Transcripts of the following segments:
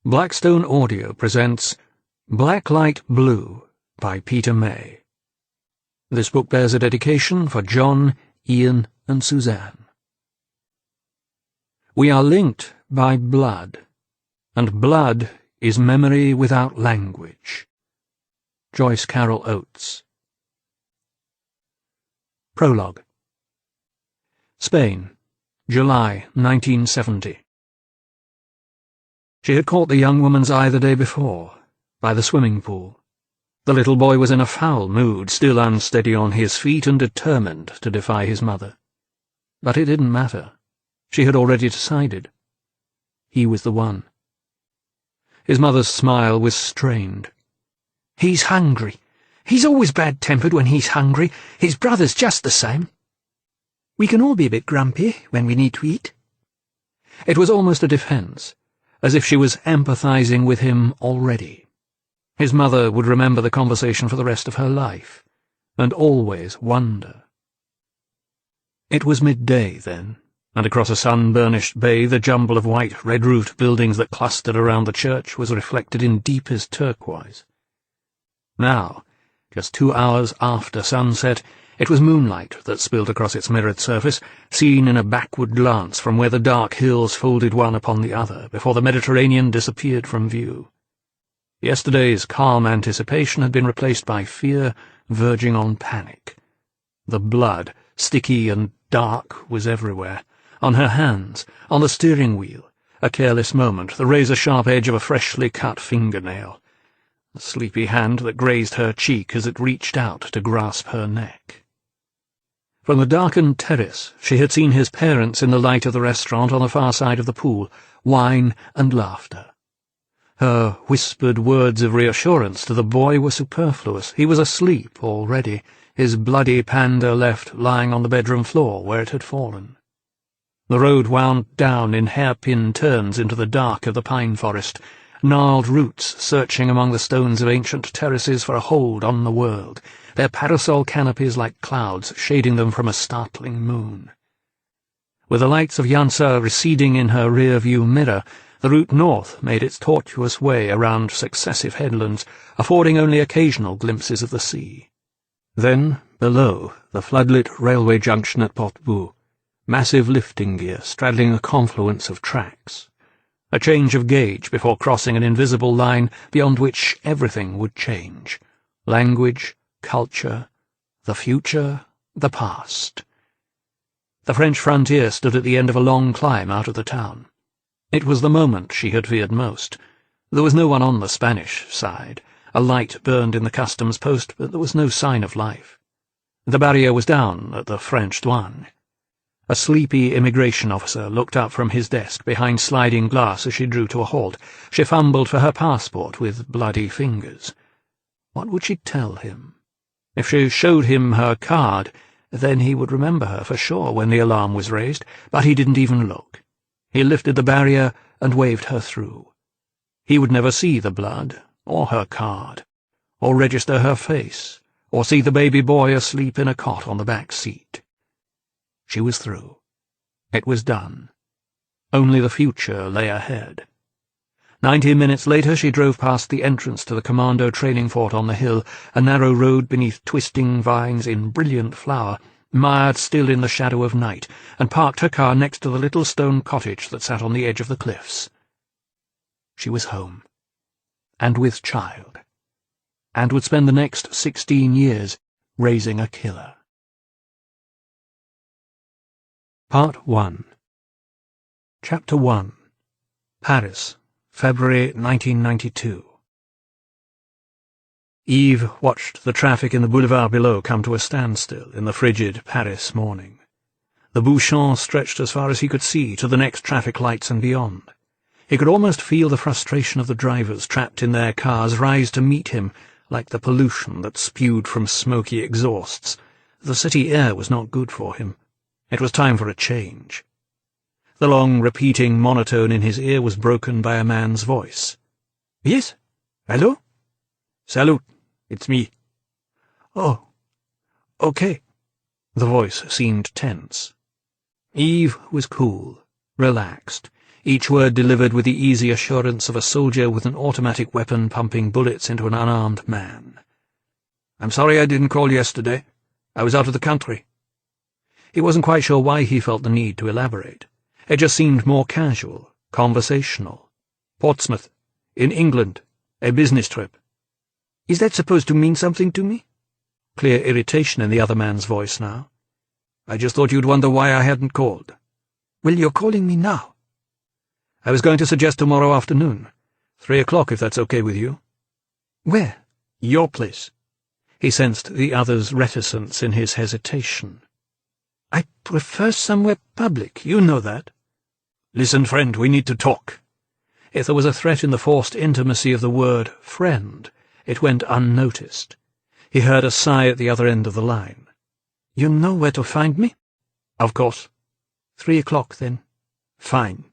Blackstone Audio presents Blacklight Blue by Peter May. This book bears a dedication for John, Ian, and Suzanne. We are linked by blood, and blood is memory without language. Joyce Carol Oates. Prologue. Spain, July 1970. She had caught the young woman's eye the day before, by the swimming pool. The little boy was in a foul mood, still unsteady on his feet and determined to defy his mother. But it didn't matter. She had already decided. He was the one. His mother's smile was strained. "He's hungry. He's always bad-tempered when he's hungry. His brother's just the same. We can all be a bit grumpy when we need to eat." It was almost a defence, as if she was empathizing with him already. His mother would remember the conversation for the rest of her life, and always wonder. It was midday then, and across a sun-burnished bay the jumble of white, red-roofed buildings that clustered around the church was reflected in deepest turquoise. Now, just 2 hours after sunset, it was moonlight that spilled across its mirrored surface, seen in a backward glance from where the dark hills folded one upon the other before the Mediterranean disappeared from view. Yesterday's calm anticipation had been replaced by fear verging on panic. The blood, sticky and dark, was everywhere, on her hands, on the steering wheel, a careless moment, the razor-sharp edge of a freshly cut fingernail, a sleepy hand that grazed her cheek as it reached out to grasp her neck. From the darkened terrace she had seen his parents in the light of the restaurant on the far side of the pool, wine and laughter. Her whispered words of reassurance to the boy were superfluous. He was asleep already, his bloody panda left lying on the bedroom floor where it had fallen. The road wound down in hairpin turns into the dark of the pine forest, gnarled roots searching among the stones of ancient terraces for a hold on the world, their parasol canopies like clouds shading them from a startling moon. With the lights of Jansa receding in her rear-view mirror, the route north made its tortuous way around successive headlands, affording only occasional glimpses of the sea. Then, below, the floodlit railway junction at Portbou, massive lifting gear straddling a confluence of tracks. A change of gauge before crossing an invisible line beyond which everything would change. Language, culture, the future, the past. The French frontier stood at the end of a long climb out of the town. It was the moment she had feared most. There was no one on the Spanish side. A light burned in the customs post, but there was no sign of life. The barrier was down at the French douane. A sleepy immigration officer looked up from his desk behind sliding glass as she drew to a halt. She fumbled for her passport with bloody fingers. What would she tell him? If she showed him her card, then he would remember her for sure when the alarm was raised, but he didn't even look. He lifted the barrier and waved her through. He would never see the blood, or her card, or register her face, or see the baby boy asleep in a cot on the back seat. She was through. It was done. Only the future lay ahead. 90 minutes later she drove past the entrance to the commando training fort on the hill, a narrow road beneath twisting vines in brilliant flower, mired still in the shadow of night, and parked her car next to the little stone cottage that sat on the edge of the cliffs. She was home, and with child, and would spend the next 16 years raising a killer. Part 1. Chapter 1. Paris, February 1992. Eve watched the traffic in the boulevard below come to a standstill in the frigid Paris morning. The bouchon stretched as far as he could see to the next traffic lights and beyond. He could almost feel the frustration of the drivers trapped in their cars rise to meet him like the pollution that spewed from smoky exhausts. The city air was not good for him. It was time for a change. The long, repeating monotone in his ear was broken by a man's voice. "Yes? Hello? Salut, it's me." "Oh, okay." The voice seemed tense. Eve was cool, relaxed. each word delivered with the easy assurance of a soldier with an automatic weapon pumping bullets into an unarmed man. "I'm sorry I didn't call yesterday. I was out of the country." He wasn't quite sure why he felt the need to elaborate. It just seemed more casual, conversational. "Portsmouth, in England, a business trip." "Is that supposed to mean something to me?" Clear irritation in the other man's voice now. "I just thought you'd wonder why I hadn't called." "Well, you're calling me now." "I was going to suggest tomorrow afternoon. 3 o'clock, if that's okay with you." "Where?" "Your place." He sensed the other's reticence in his hesitation. "I prefer somewhere public, you know that." "Listen, friend, we need to talk." If there was a threat in the forced intimacy of the word friend, it went unnoticed. He heard a sigh at the other end of the line. "You know where to find me?" "Of course." 3 o'clock, then. "Fine."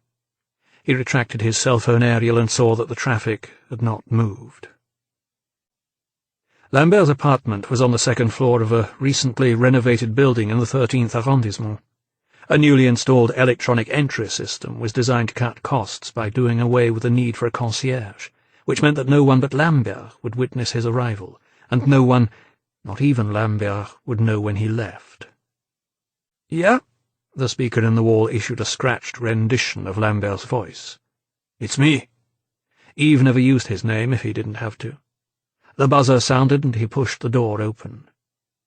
He retracted his cell phone aerial and saw that the traffic had not moved. Lambert's apartment was on the second floor of a recently renovated building in the 13th arrondissement. A newly installed electronic entry system was designed to cut costs by doing away with the need for a concierge, which meant that no one but Lambert would witness his arrival, and no one, not even Lambert, would know when he left. "Yeah?" The speaker in the wall issued a scratched rendition of Lambert's voice. "It's me." Yves never used his name if he didn't have to. The buzzer sounded and he pushed the door open.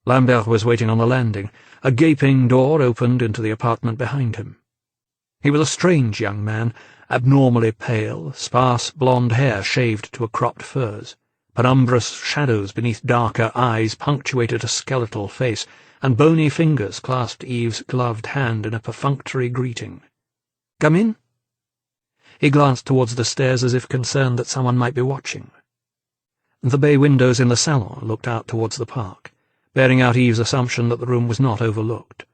Lambert was waiting on the landing. A gaping door opened into the apartment behind him. He was a strange young man, abnormally pale, sparse blonde hair shaved to a cropped furs. Penumbrous shadows beneath darker eyes punctuated a skeletal face, and bony fingers clasped Yves's gloved hand in a perfunctory greeting. "Come in." He glanced towards the stairs as if concerned that someone might be watching. The bay windows in the salon looked out towards the park, bearing out Yves's assumption that the room was not overlooked.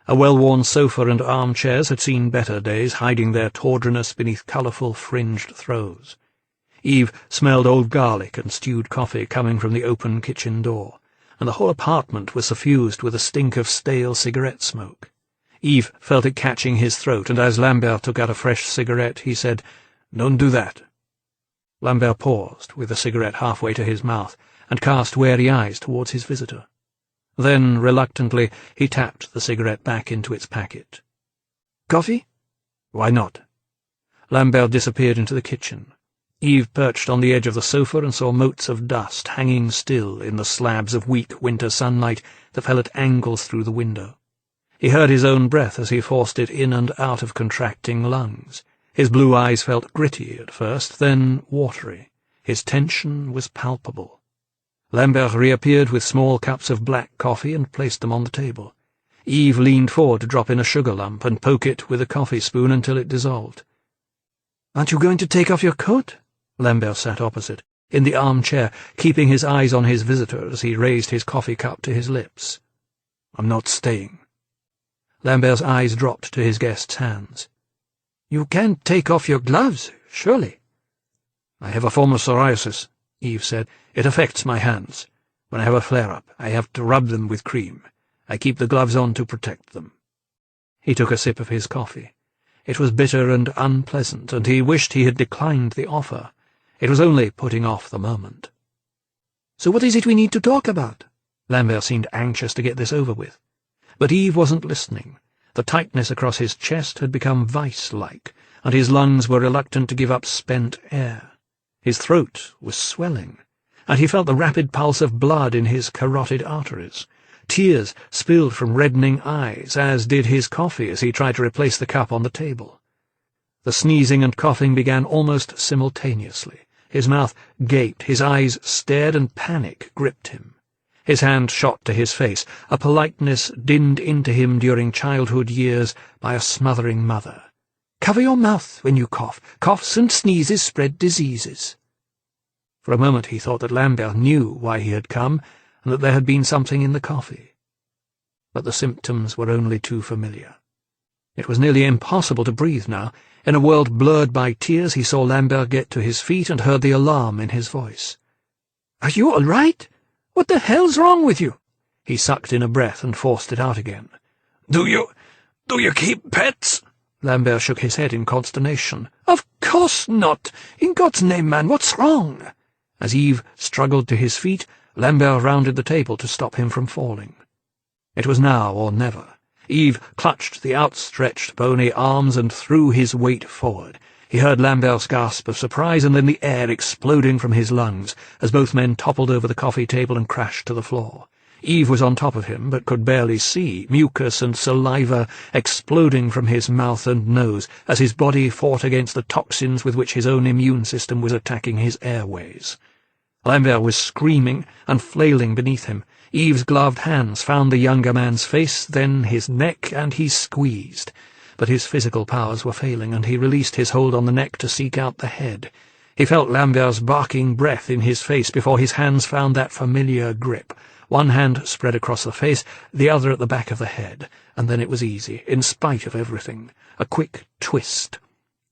A well-worn sofa and armchairs had seen better days, hiding their tawdriness beneath colourful fringed throws. Yves smelled old garlic and stewed coffee coming from the open kitchen door, and the whole apartment was suffused with a stink of stale cigarette smoke. Yves felt it catching his throat, and as Lambert took out a fresh cigarette, he said, "Don't do that." Lambert paused, with the cigarette halfway to his mouth, and cast wary eyes towards his visitor. Then, reluctantly, he tapped the cigarette back into its packet. "Coffee?" "Why not?" Lambert disappeared into the kitchen. Yves perched on the edge of the sofa and saw motes of dust hanging still in the slabs of weak winter sunlight that fell at angles through the window. He heard his own breath as he forced it in and out of contracting lungs. His blue eyes felt gritty at first, then watery. His tension was palpable. Lambert reappeared with small cups of black coffee and placed them on the table. Yves leaned forward to drop in a sugar lump and poke it with a coffee spoon until it dissolved. "Aren't you going to take off your coat?" Lambert sat opposite, in the armchair, keeping his eyes on his visitor as he raised his coffee cup to his lips. "I'm not staying." Lambert's eyes dropped to his guest's hands. "You can't take off your gloves, surely." "I have a form of psoriasis," Yves said. "It affects my hands. When I have a flare-up, I have to rub them with cream. I keep the gloves on to protect them." He took a sip of his coffee. It was bitter and unpleasant, and he wished he had declined the offer. It was only putting off the moment. "So what is it we need to talk about?" Lambert seemed anxious to get this over with. But Yves wasn't listening. The tightness across his chest had become vice-like, and his lungs were reluctant to give up spent air. His throat was swelling, and he felt the rapid pulse of blood in his carotid arteries. Tears spilled from reddening eyes, as did his coffee as he tried to replace the cup on the table. The sneezing and coughing began almost simultaneously. His mouth gaped, his eyes stared, and panic gripped him. His hand shot to his face, a politeness dinned into him during childhood years by a smothering mother. "Cover your mouth when you cough. Coughs and sneezes spread diseases." For a moment he thought that Lambert knew why he had come, and that there had been something in the coffee. But the symptoms were only too familiar. It was nearly impossible to breathe now. In a world blurred by tears, he saw Lambert get to his feet and heard the alarm in his voice. "Are you all right? What the hell's wrong with you?" He sucked in a breath and forced it out again. Do you keep pets?" Lambert shook his head in consternation. "Of course not! In God's name, man, what's wrong?" As Yves struggled to his feet, Lambert rounded the table to stop him from falling. It was now or never. Yves clutched the outstretched bony arms and threw his weight forward. He heard Lambert's gasp of surprise and then the air exploding from his lungs as both men toppled over the coffee table and crashed to the floor. Yves was on top of him, but could barely see, mucus and saliva exploding from his mouth and nose as his body fought against the toxins with which his own immune system was attacking his airways. Lambert was screaming and flailing beneath him. Yves' gloved hands found the younger man's face, then his neck, and he squeezed. But his physical powers were failing, and he released his hold on the neck to seek out the head. He felt Lambert's barking breath in his face before his hands found that familiar grip. One hand spread across the face, the other at the back of the head, and then it was easy, in spite of everything. A quick twist.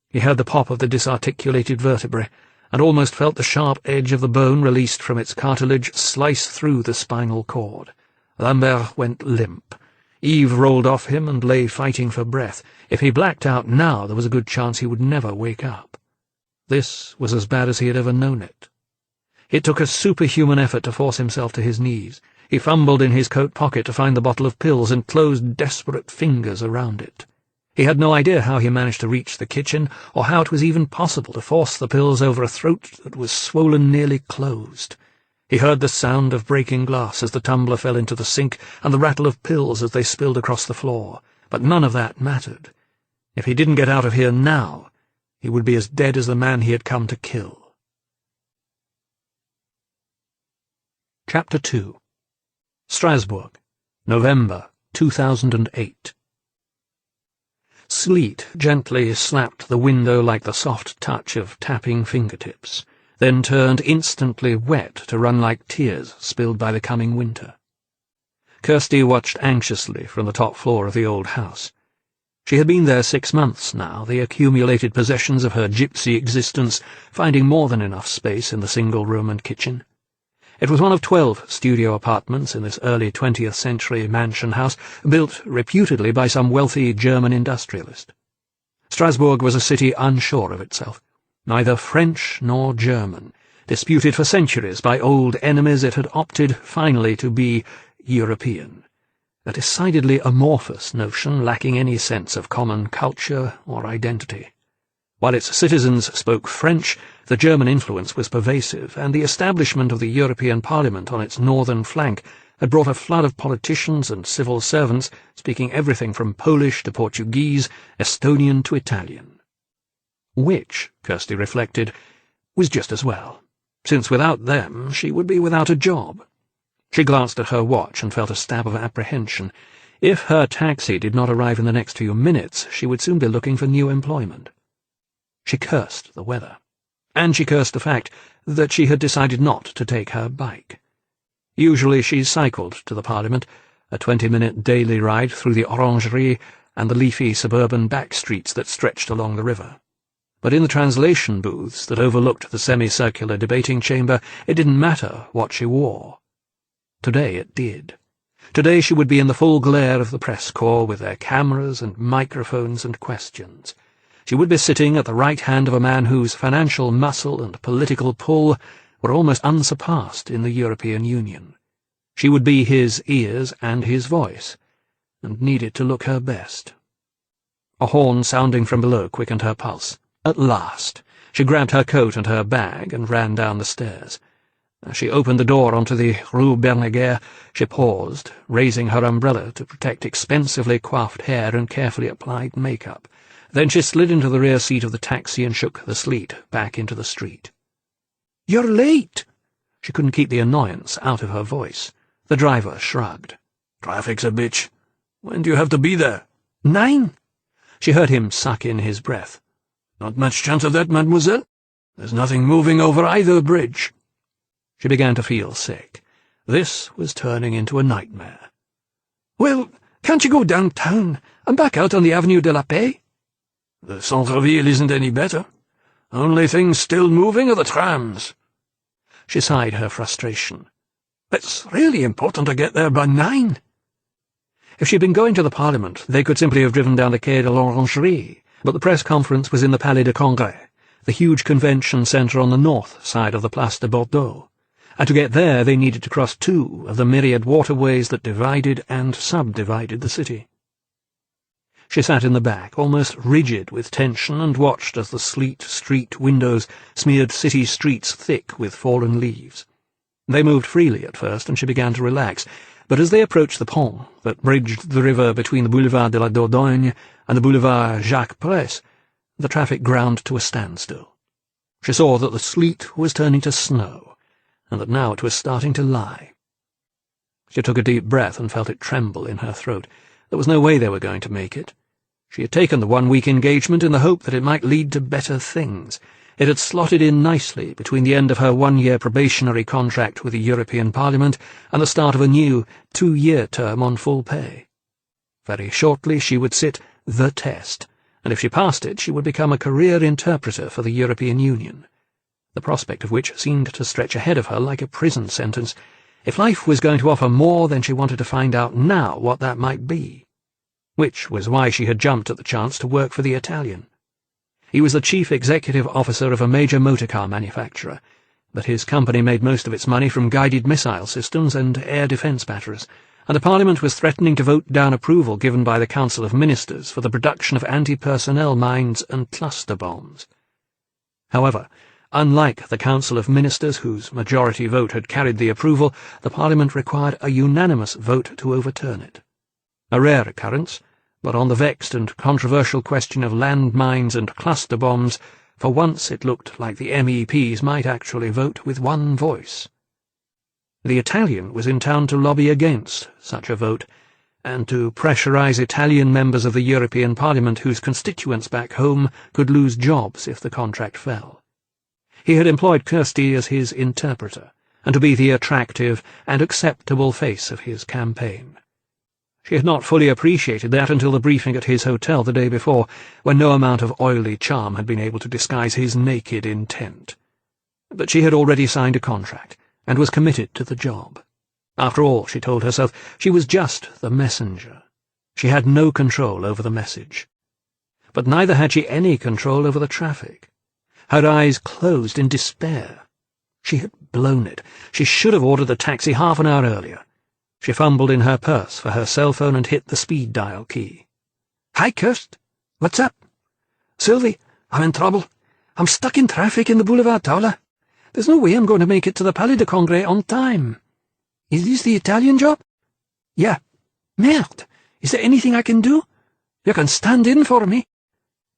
He heard the pop of the disarticulated vertebrae, and almost felt the sharp edge of the bone released from its cartilage slice through the spinal cord. Lambert went limp. Yves rolled off him and lay fighting for breath. If he blacked out now, there was a good chance he would never wake up. This was as bad as he had ever known it. It took a superhuman effort to force himself to his knees. He fumbled in his coat pocket to find the bottle of pills and closed desperate fingers around it. He had no idea how he managed to reach the kitchen, or how it was even possible to force the pills over a throat that was swollen nearly closed. He heard the sound of breaking glass as the tumbler fell into the sink, and the rattle of pills as they spilled across the floor, but none of that mattered. If he didn't get out of here now, he would be as dead as the man he had come to kill. Chapter 2. Strasbourg, November 2008. Sleet gently slapped the window like the soft touch of tapping fingertips, then turned instantly wet to run like tears spilled by the coming winter. Kirsty watched anxiously from the top floor of the old house. She had been there 6 months now, the accumulated possessions of her gypsy existence finding more than enough space in the single room and kitchen. It was one of 12 studio apartments in this early 20th century mansion house, built reputedly by some wealthy German industrialist. Strasbourg was a city unsure of itself. Neither French nor German. Disputed for centuries by old enemies, it had opted finally to be European. A decidedly amorphous notion lacking any sense of common culture or identity. While its citizens spoke French, the German influence was pervasive, and the establishment of the European Parliament on its northern flank had brought a flood of politicians and civil servants speaking everything from Polish to Portuguese, Estonian to Italian. Which, Kirsty reflected, was just as well, since without them she would be without a job. She glanced at her watch and felt a stab of apprehension. If her taxi did not arrive in the next few minutes, she would soon be looking for new employment. She cursed the weather, and she cursed the fact that she had decided not to take her bike. Usually she cycled to the Parliament, a 20-minute daily ride through the Orangerie and the leafy suburban back streets that stretched along the river. But in the translation booths that overlooked the semicircular debating chamber, it didn't matter what she wore. Today it did. Today she would be in the full glare of the press corps with their cameras and microphones and questions. She would be sitting at the right hand of a man whose financial muscle and political pull were almost unsurpassed in the European Union. She would be his ears and his voice, and needed to look her best. A horn sounding from below quickened her pulse. At last! She grabbed her coat and her bag and ran down the stairs. As she opened the door onto the Rue Bernéguer, she paused, raising her umbrella to protect expensively coiffed hair and carefully applied makeup. Then she slid into the rear seat of the taxi and shook the sleet back into the street. "You're late!" She couldn't keep the annoyance out of her voice. The driver shrugged. "Traffic's a bitch. When do you have to be there?" 9. She heard him suck in his breath. "Not much chance of that, mademoiselle. There's nothing moving over either bridge." She began to feel sick. This was turning into a nightmare. "Well, can't you go downtown and back out on the Avenue de la Paix?" "The centre-ville isn't any better. Only things still moving are the trams." She sighed her frustration. "It's really important to get there by 9. If she'd been going to the Parliament, they could simply have driven down the Quai de l'Orangerie, but the press conference was in the Palais de Congrès, the huge convention centre on the north side of the Place de Bordeaux, and to get there they needed to cross 2 of the myriad waterways that divided and subdivided the city. She sat in the back, almost rigid with tension, and watched as the sleet street windows smeared city streets thick with fallen leaves. They moved freely at first, and she began to relax, but as they approached the pont that bridged the river between the Boulevard de la Dordogne and the Boulevard Jacques-Presse, the traffic ground to a standstill. She saw that the sleet was turning to snow, and that now it was starting to lie. She took a deep breath and felt it tremble in her throat. There was no way they were going to make it. She had taken the 1-week engagement in the hope that it might lead to better things. It had slotted in nicely between the end of her 1-year probationary contract with the European Parliament and the start of a new 2-year term on full pay. Very shortly she would sit the test, and if she passed it she would become a career interpreter for the European Union, the prospect of which seemed to stretch ahead of her like a prison sentence. If life was going to offer more, then she wanted to find out now what that might be, which was why she had jumped at the chance to work for the Italian. He was the chief executive officer of a major motorcar manufacturer, but his company made most of its money from guided missile systems and air defence batteries, and the Parliament was threatening to vote down approval given by the Council of Ministers for the production of anti-personnel mines and cluster bombs. However, unlike the Council of Ministers, whose majority vote had carried the approval, the Parliament required a unanimous vote to overturn it. A rare occurrence, but on the vexed and controversial question of landmines and cluster bombs, for once it looked like the MEPs might actually vote with one voice. The Italian was in town to lobby against such a vote, and to pressurize Italian members of the European Parliament whose constituents back home could lose jobs if the contract fell. He had employed Kirsty as his interpreter, and to be the attractive and acceptable face of his campaign. She had not fully appreciated that until the briefing at his hotel the day before, when no amount of oily charm had been able to disguise his naked intent. But she had already signed a contract, and was committed to the job. After all, she told herself, she was just the messenger. She had no control over the message. But neither had she any control over the traffic. Her eyes closed in despair. She had blown it. She should have ordered the taxi half an hour earlier. She fumbled in her purse for her cell phone and hit the speed dial key. "Hi, Kirst. What's up?" "Sylvie, I'm in trouble. I'm stuck in traffic in the Boulevard Tauler. There's no way I'm going to make it to the Palais de Congrès on time. Is this the Italian job?" "Yeah." "Merde. Is there anything I can do? You can stand in for me."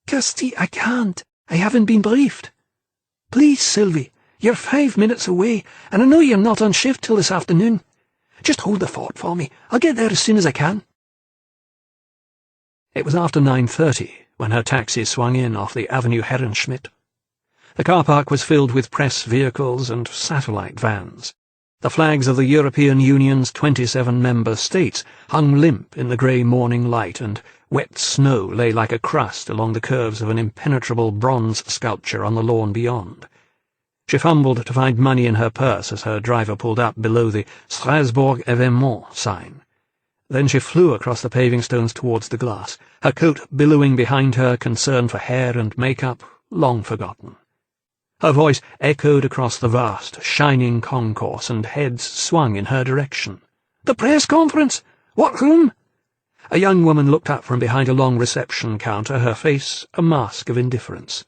"Kirsty, I can't. I haven't been briefed." "Please, Sylvie, you're 5 minutes away, and I know you're not on shift till this afternoon. Just hold the fort for me. I'll get there as soon as I can." It was after 9:30 when her taxi swung in off the Avenue Herrenschmidt. The car park was filled with press vehicles and satellite vans. The flags of the European Union's 27 member states hung limp in the grey morning light, and wet snow lay like a crust along the curves of an impenetrable bronze sculpture on the lawn beyond. She fumbled to find money in her purse as her driver pulled up below the Strasbourg Événement sign. Then she flew across the paving stones towards the glass, her coat billowing behind her, concern for hair and makeup long forgotten. Her voice echoed across the vast, shining concourse, and heads swung in her direction. "The press conference! What room?" A young woman looked up from behind a long reception counter, her face a mask of indifference.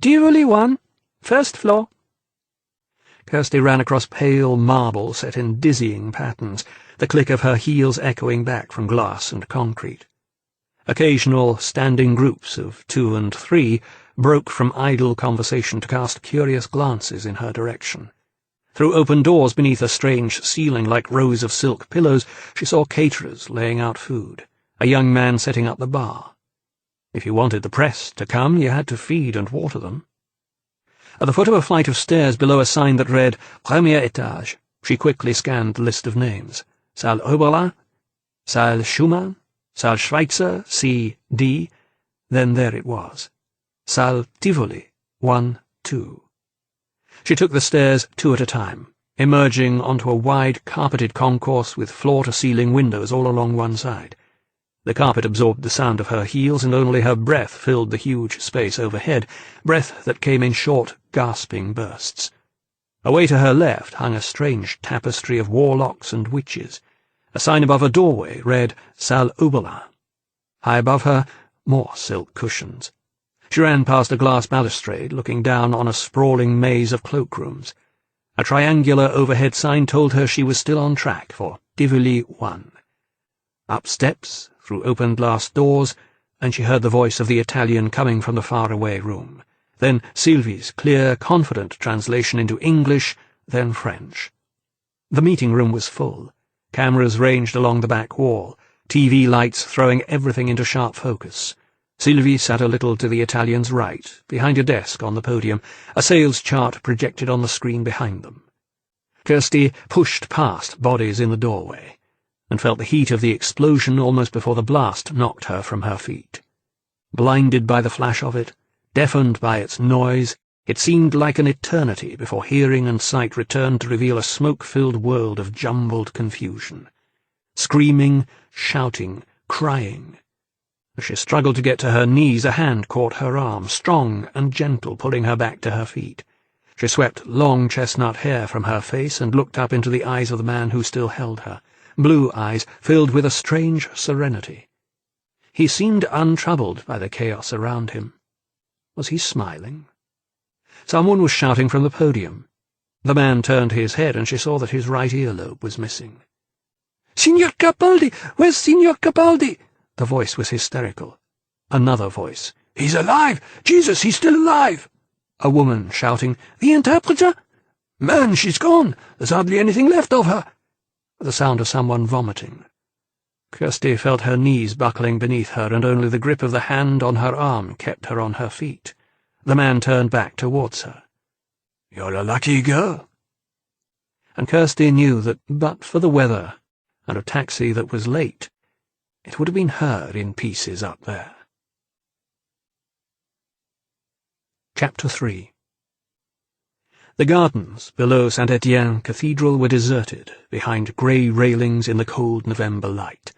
"CD01, first floor." Kirsty ran across pale marble set in dizzying patterns, the click of her heels echoing back from glass and concrete. Occasional standing groups of 2 and 3 broke from idle conversation to cast curious glances in her direction. Through open doors beneath a strange ceiling like rows of silk pillows, she saw caterers laying out food, a young man setting up the bar. If you wanted the press to come, you had to feed and water them. At the foot of a flight of stairs below a sign that read Premier Étage, she quickly scanned the list of names. Salle Oberlin, Salle Schumann, Salle Schweitzer, C.D., then there it was. Salle Tivoli, 1, 2. She took the stairs 2 at a time, emerging onto a wide, carpeted concourse with floor-to-ceiling windows all along one side. The carpet absorbed the sound of her heels, and only her breath filled the huge space overhead, breath that came in short, gasping bursts. Away to her left hung a strange tapestry of warlocks and witches. A sign above a doorway read Salle Oberlin. High above her, more silk cushions. She ran past a glass balustrade, looking down on a sprawling maze of cloakrooms. A triangular overhead sign told her she was still on track for Tivoli 1. Up steps, through open glass doors, and she heard the voice of the Italian coming from the faraway room. Then Sylvie's clear, confident translation into English, then French. The meeting room was full. Cameras ranged along the back wall, TV lights throwing everything into sharp focus. Sylvie sat a little to the Italian's right, behind a desk on the podium, a sales chart projected on the screen behind them. Kirsty pushed past bodies in the doorway, and felt the heat of the explosion almost before the blast knocked her from her feet. Blinded by the flash of it, deafened by its noise, it seemed like an eternity before hearing and sight returned to reveal a smoke-filled world of jumbled confusion. Screaming, shouting, crying. As she struggled to get to her knees, a hand caught her arm, strong and gentle, pulling her back to her feet. She swept long chestnut hair from her face and looked up into the eyes of the man who still held her, blue eyes filled with a strange serenity. He seemed untroubled by the chaos around him. Was he smiling? Someone was shouting from the podium. The man turned his head, and she saw that his right earlobe was missing. "Signor Capaldi! Where's Signor Capaldi?" The voice was hysterical. Another voice. "He's alive! Jesus, he's still alive!" A woman shouting, "The interpreter?" "Man, she's gone! There's hardly anything left of her!" The sound of someone vomiting. Kirsty felt her knees buckling beneath her, and only the grip of the hand on her arm kept her on her feet. The man turned back towards her. "You're a lucky girl." And Kirsty knew that but for the weather and a taxi that was late, it would have been her in pieces up there. Chapter 3. The gardens below Saint-Étienne Cathedral were deserted, behind grey railings in the cold November light.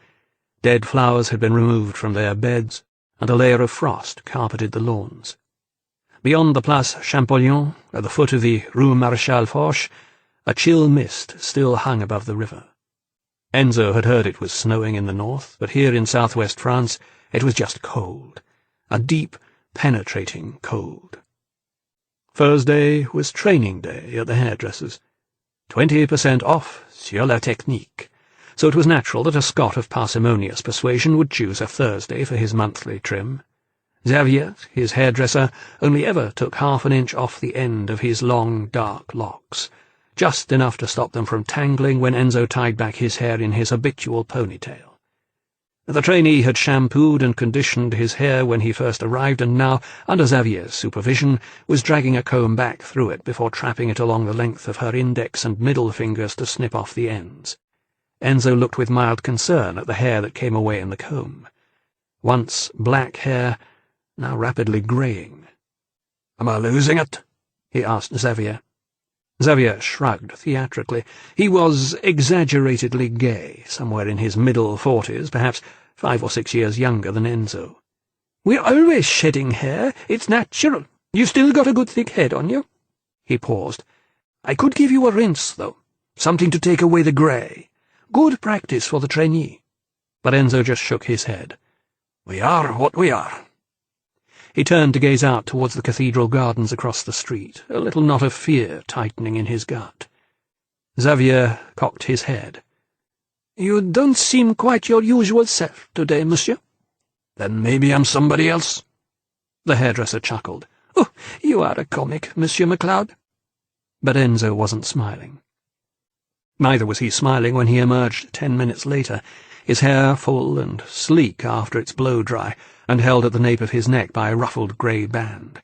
Dead flowers had been removed from their beds, and a layer of frost carpeted the lawns. Beyond the Place Champollion, at the foot of the Rue Maréchal Foch, a chill mist still hung above the river. Enzo had heard it was snowing in the north, but here in southwest France it was just cold, a deep, penetrating cold. Thursday was training day at the hairdresser's. 20% off sur la technique, so it was natural that a Scot of parsimonious persuasion would choose a Thursday for his monthly trim. Xavier, his hairdresser, only ever took half an inch off the end of his long, dark locks, just enough to stop them from tangling when Enzo tied back his hair in his habitual ponytail. The trainee had shampooed and conditioned his hair when he first arrived, and now, under Xavier's supervision, was dragging a comb back through it before trapping it along the length of her index and middle fingers to snip off the ends. Enzo looked with mild concern at the hair that came away in the comb. Once black hair, now rapidly greying. "Am I losing it?" he asked Xavier. Xavier shrugged theatrically. He was exaggeratedly gay, somewhere in his middle 40s, perhaps 5 or 6 years younger than Enzo. "We're always shedding hair. It's natural. You still got a good thick head on you." He paused. "I could give you a rinse, though. Something to take away the grey. Good practice for the trainee." But Enzo just shook his head. "We are what we are." He turned to gaze out towards the cathedral gardens across the street, a little knot of fear tightening in his gut. Xavier cocked his head. "You don't seem quite your usual self today, monsieur." "Then maybe I'm somebody else." The hairdresser chuckled. "Oh, you are a comic, Monsieur MacLeod." But Enzo wasn't smiling. Neither was he smiling when he emerged 10 minutes later, his hair full and sleek after its blow-dry, and held at the nape of his neck by a ruffled grey band.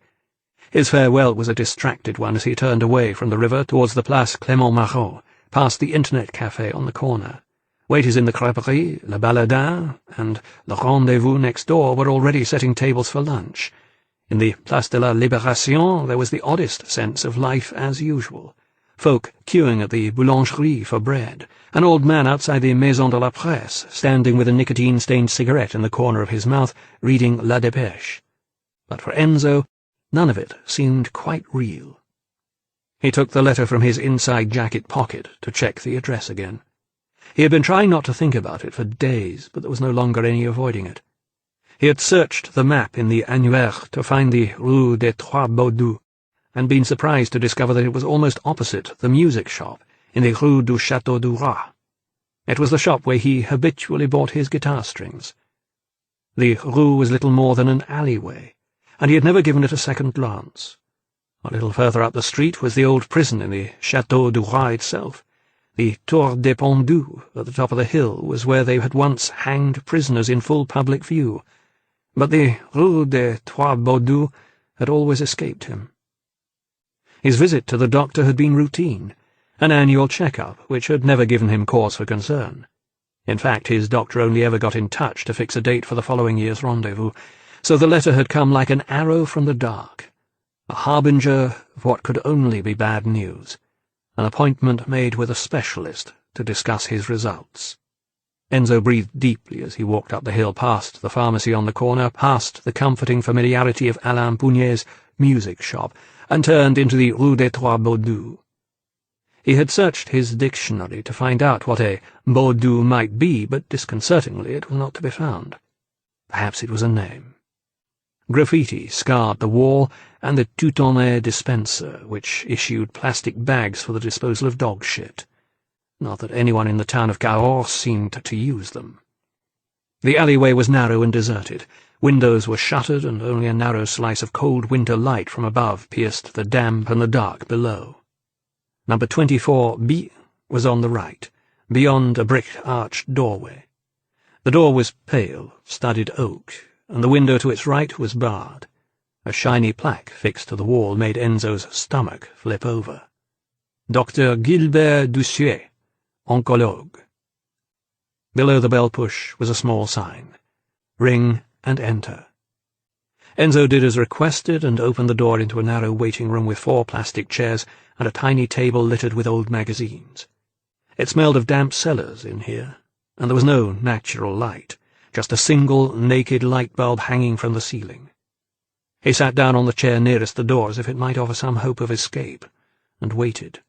His farewell was a distracted one as he turned away from the river towards the Place Clément-Marot, past the Internet Café on the corner. Waiters in the crêperie, Le Baladin, and Le Rendezvous next door were already setting tables for lunch. In the Place de la Libération there was the oddest sense of life as usual. folk queuing at the boulangerie for bread, an old man outside the Maison de la Presse, standing with a nicotine-stained cigarette in the corner of his mouth, reading La Dépêche. But for Enzo, none of it seemed quite real. He took the letter from his inside jacket pocket to check the address again. He had been trying not to think about it for days, but there was no longer any avoiding it. He had searched the map in the Annuaire to find the Rue des Trois Baudus, and been surprised to discover that it was almost opposite the music shop in the Rue du Château du Roi. It was the shop where he habitually bought his guitar strings. The Rue was little more than an alleyway, and he had never given it a second glance. A little further up the street was the old prison in the Château du Roi itself. The Tour des Pendus at the top of the hill was where they had once hanged prisoners in full public view, but the Rue des Trois Baudus had always escaped him. His visit to the doctor had been routine, an annual check-up which had never given him cause for concern. In fact, his doctor only ever got in touch to fix a date for the following year's rendezvous, so the letter had come like an arrow from the dark, a harbinger of what could only be bad news, an appointment made with a specialist to discuss his results. Enzo breathed deeply as he walked up the hill past the pharmacy on the corner, past the comforting familiarity of Alain Pounier's music shop, and turned into the Rue des Trois Baudus. He had searched his dictionary to find out what a Baudou might be, but disconcertingly it was not to be found. Perhaps it was a name. Graffiti scarred the wall, and the Toutonnet dispenser, which issued plastic bags for the disposal of dog shit. Not that anyone in the town of Cahors seemed to use them. The alleyway was narrow and deserted. Windows were shuttered, and only a narrow slice of cold winter light from above pierced the damp and the dark below. Number 24B was on the right, beyond a brick-arched doorway. The door was pale, studded oak, and the window to its right was barred. A shiny plaque fixed to the wall made Enzo's stomach flip over. Dr. Gilbert Doucier, oncologue. Below the bell-push was a small sign. Ring and enter. Enzo did as requested and opened the door into a narrow waiting room with 4 plastic chairs and a tiny table littered with old magazines. It smelled of damp cellars in here, and there was no natural light, just a single naked light bulb hanging from the ceiling. He sat down on the chair nearest the door as if it might offer some hope of escape, and waited.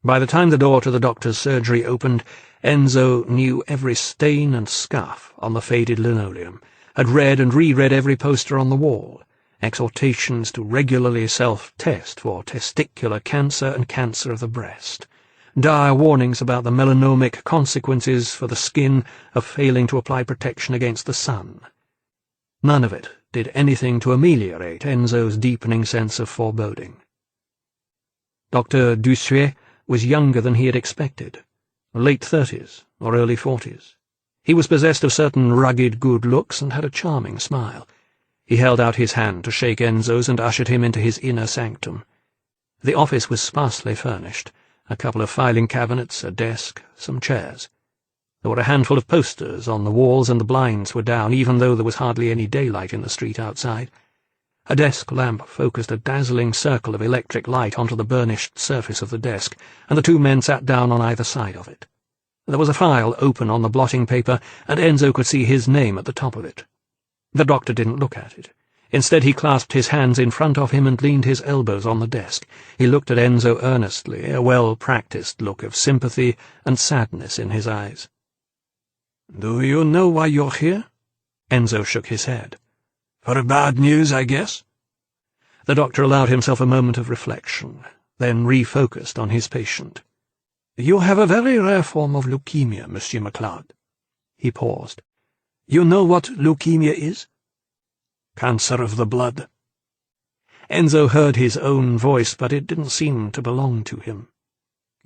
By the time the door to the doctor's surgery opened, Enzo knew every stain and scuff on the faded linoleum, had read and reread every poster on the wall, exhortations to regularly self-test for testicular cancer and cancer of the breast, dire warnings about the melanomic consequences for the skin of failing to apply protection against the sun. None of it did anything to ameliorate Enzo's deepening sense of foreboding. Dr. Doucier was younger than he had expected, late 30s or early 40s. He was possessed of certain rugged good looks and had a charming smile. He held out his hand to shake Enzo's and ushered him into his inner sanctum. The office was sparsely furnished, a couple of filing cabinets, a desk, some chairs. There were a handful of posters on the walls, and the blinds were down, even though there was hardly any daylight in the street outside. A desk lamp focused a dazzling circle of electric light onto the burnished surface of the desk, and the 2 men sat down on either side of it. There was a file open on the blotting paper, and Enzo could see his name at the top of it. The doctor didn't look at it. Instead he clasped his hands in front of him and leaned his elbows on the desk. He looked at Enzo earnestly, a well-practiced look of sympathy and sadness in his eyes. "Do you know why you're here?" Enzo shook his head. "For bad news, I guess?" The doctor allowed himself a moment of reflection, then refocused on his patient. "You have a very rare form of leukemia, Monsieur MacLeod." He paused. "You know what leukemia is?" "Cancer of the blood." Enzo heard his own voice, but it didn't seem to belong to him.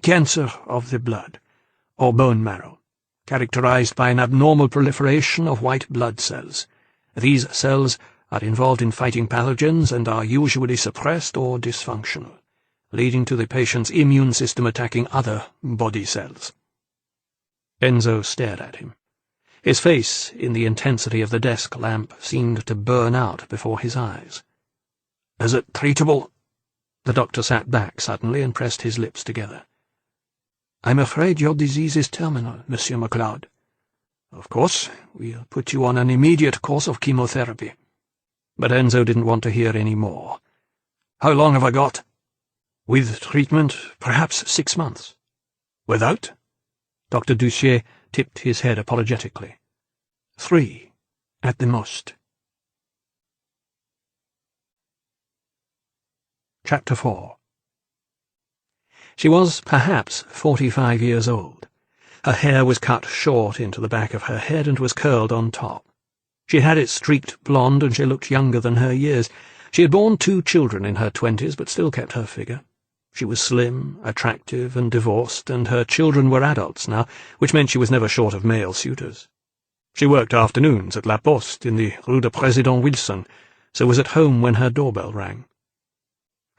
"Cancer of the blood, or bone marrow, characterized by an abnormal proliferation of white blood cells. These cells are involved in fighting pathogens and are usually suppressed or dysfunctional, leading to the patient's immune system attacking other body cells." Enzo stared at him. His face, in the intensity of the desk lamp, seemed to burn out before his eyes. "Is it treatable?" The doctor sat back suddenly and pressed his lips together. "I'm afraid your disease is terminal, Monsieur MacLeod. Of course, we'll put you on an immediate course of chemotherapy." But Enzo didn't want to hear any more. "How long have I got?" "With treatment, perhaps 6 months." "Without?" Dr. Duchier tipped his head apologetically. 3, at the most. Chapter 4. She was perhaps 45 years old. Her hair was cut short into the back of her head and was curled on top. She had it streaked blonde, and she looked younger than her years. She had borne 2 children in her 20s, but still kept her figure. She was slim, attractive, and divorced, and her children were adults now, which meant she was never short of male suitors. She worked afternoons at La Poste in the Rue de Président Wilson, so was at home when her doorbell rang.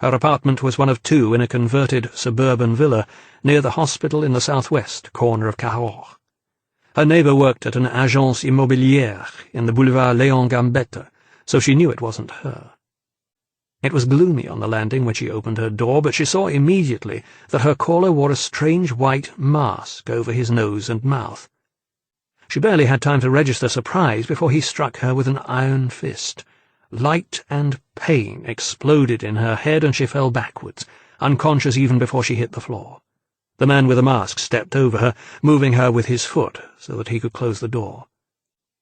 Her apartment was one of 2 in a converted suburban villa near the hospital in the southwest corner of Cahors. Her neighbour worked at an agence immobilière in the Boulevard Léon Gambetta, so she knew it wasn't her. It was gloomy on the landing when she opened her door, but she saw immediately that her caller wore a strange white mask over his nose and mouth. She barely had time to register surprise before he struck her with an iron fist. Light and pain exploded in her head, and she fell backwards, unconscious even before she hit the floor. The man with the mask stepped over her, moving her with his foot so that he could close the door.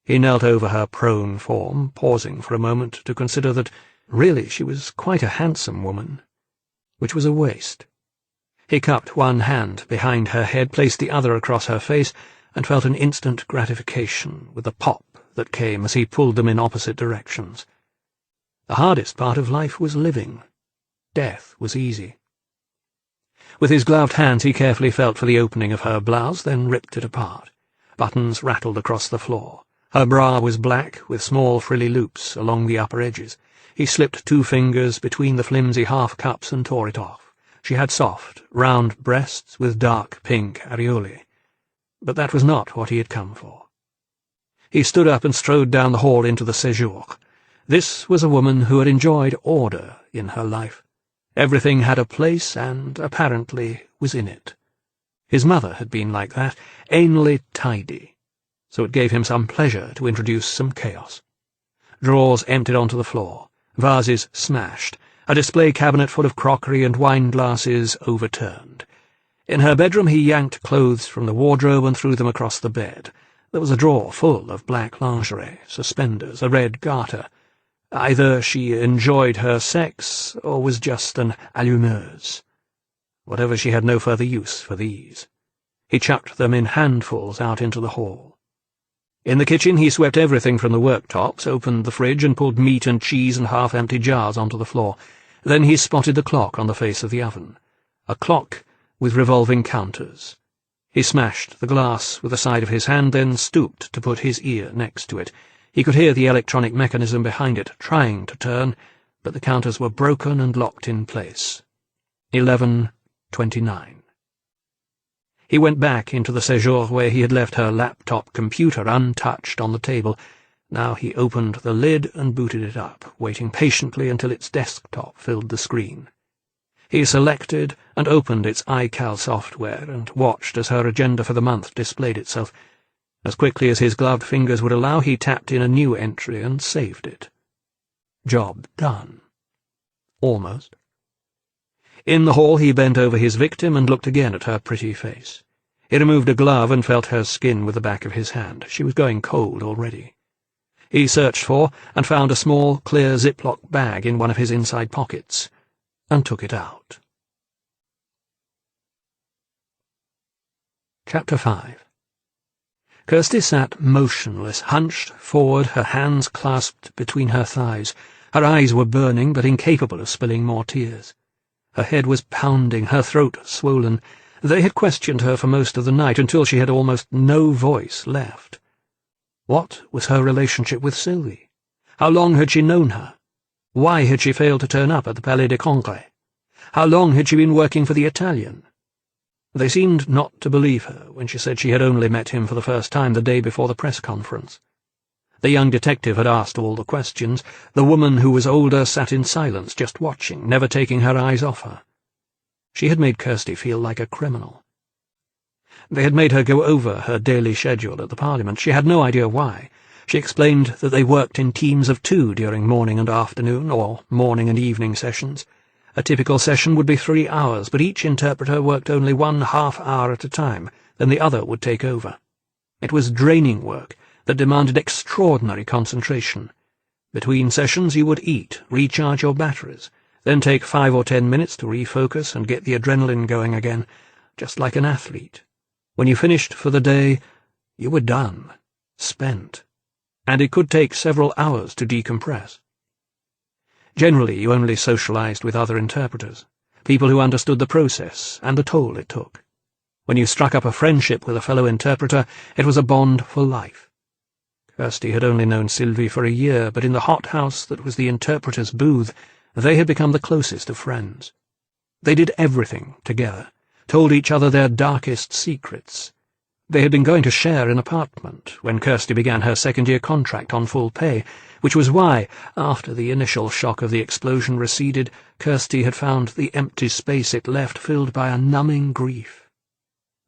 He knelt over her prone form, pausing for a moment to consider that really she was quite a handsome woman, which was a waste. He cupped one hand behind her head, placed the other across her face, and felt an instant gratification with the pop that came as he pulled them in opposite directions. The hardest part of life was living. Death was easy. With his gloved hands he carefully felt for the opening of her blouse, then ripped it apart. Buttons rattled across the floor. Her bra was black, with small frilly loops along the upper edges. He slipped 2 fingers between the flimsy half-cups and tore it off. She had soft, round breasts with dark pink areolae. But that was not what he had come for. He stood up and strode down the hall into the séjour. This was a woman who had enjoyed order in her life. Everything had a place and, apparently, was in it. His mother had been like that, anally tidy, so it gave him some pleasure to introduce some chaos. Drawers emptied onto the floor, vases smashed, a display cabinet full of crockery and wine glasses overturned. In her bedroom he yanked clothes from the wardrobe and threw them across the bed. There was a drawer full of black lingerie, suspenders, a red garter. Either she enjoyed her sex, or was just an allumeuse. Whatever, she had no further use for these. He chucked them in handfuls out into the hall. In the kitchen he swept everything from the worktops, opened the fridge, and pulled meat and cheese and half-empty jars onto the floor. Then he spotted the clock on the face of the oven. A clock with revolving counters. He smashed the glass with the side of his hand, then stooped to put his ear next to it. He could hear the electronic mechanism behind it, trying to turn, but the counters were broken and locked in place. 11:29. He went back into the séjour where he had left her laptop computer untouched on the table. Now he opened the lid and booted it up, waiting patiently until its desktop filled the screen. He selected and opened its iCal software and watched as her agenda for the month displayed itself. As quickly as his gloved fingers would allow, he tapped in a new entry and saved it. Job done. Almost. In the hall he bent over his victim and looked again at her pretty face. He removed a glove and felt her skin with the back of his hand. She was going cold already. He searched for and found a small, clear Ziploc bag in one of his inside pockets, and took it out. Chapter 5. Kirsty sat motionless, hunched forward, her hands clasped between her thighs. Her eyes were burning, but incapable of spilling more tears. Her head was pounding, her throat swollen. They had questioned her for most of the night, until she had almost no voice left. What was her relationship with Sylvie? How long had she known her? Why had she failed to turn up at the Palais de Congrès? How long had she been working for the Italian? They seemed not to believe her when she said she had only met him for the first time the day before the press conference. The young detective had asked all the questions. The woman who was older sat in silence, just watching, never taking her eyes off her. She had made Kirsty feel like a criminal. They had made her go over her daily schedule at the Parliament. She had no idea why. She explained that they worked in teams of 2 during morning and afternoon, or morning and evening sessions. A typical session would be 3 hours, but each interpreter worked only 1/2 hour at a time, then the other would take over. It was draining work that demanded extraordinary concentration. Between sessions you would eat, recharge your batteries, then take 5 or 10 minutes to refocus and get the adrenaline going again, just like an athlete. When you finished for the day, you were done, spent, and it could take several hours to decompress. Generally, you only socialized with other interpreters, people who understood the process and the toll it took. When you struck up a friendship with a fellow interpreter, it was a bond for life. Kirsty had only known Sylvie for a year, but in the hothouse that was the interpreter's booth, they had become the closest of friends. They did everything together, told each other their darkest secrets. They had been going to share an apartment when Kirsty began her second-year contract on full pay, which was why, after the initial shock of the explosion receded, Kirsty had found the empty space it left filled by a numbing grief.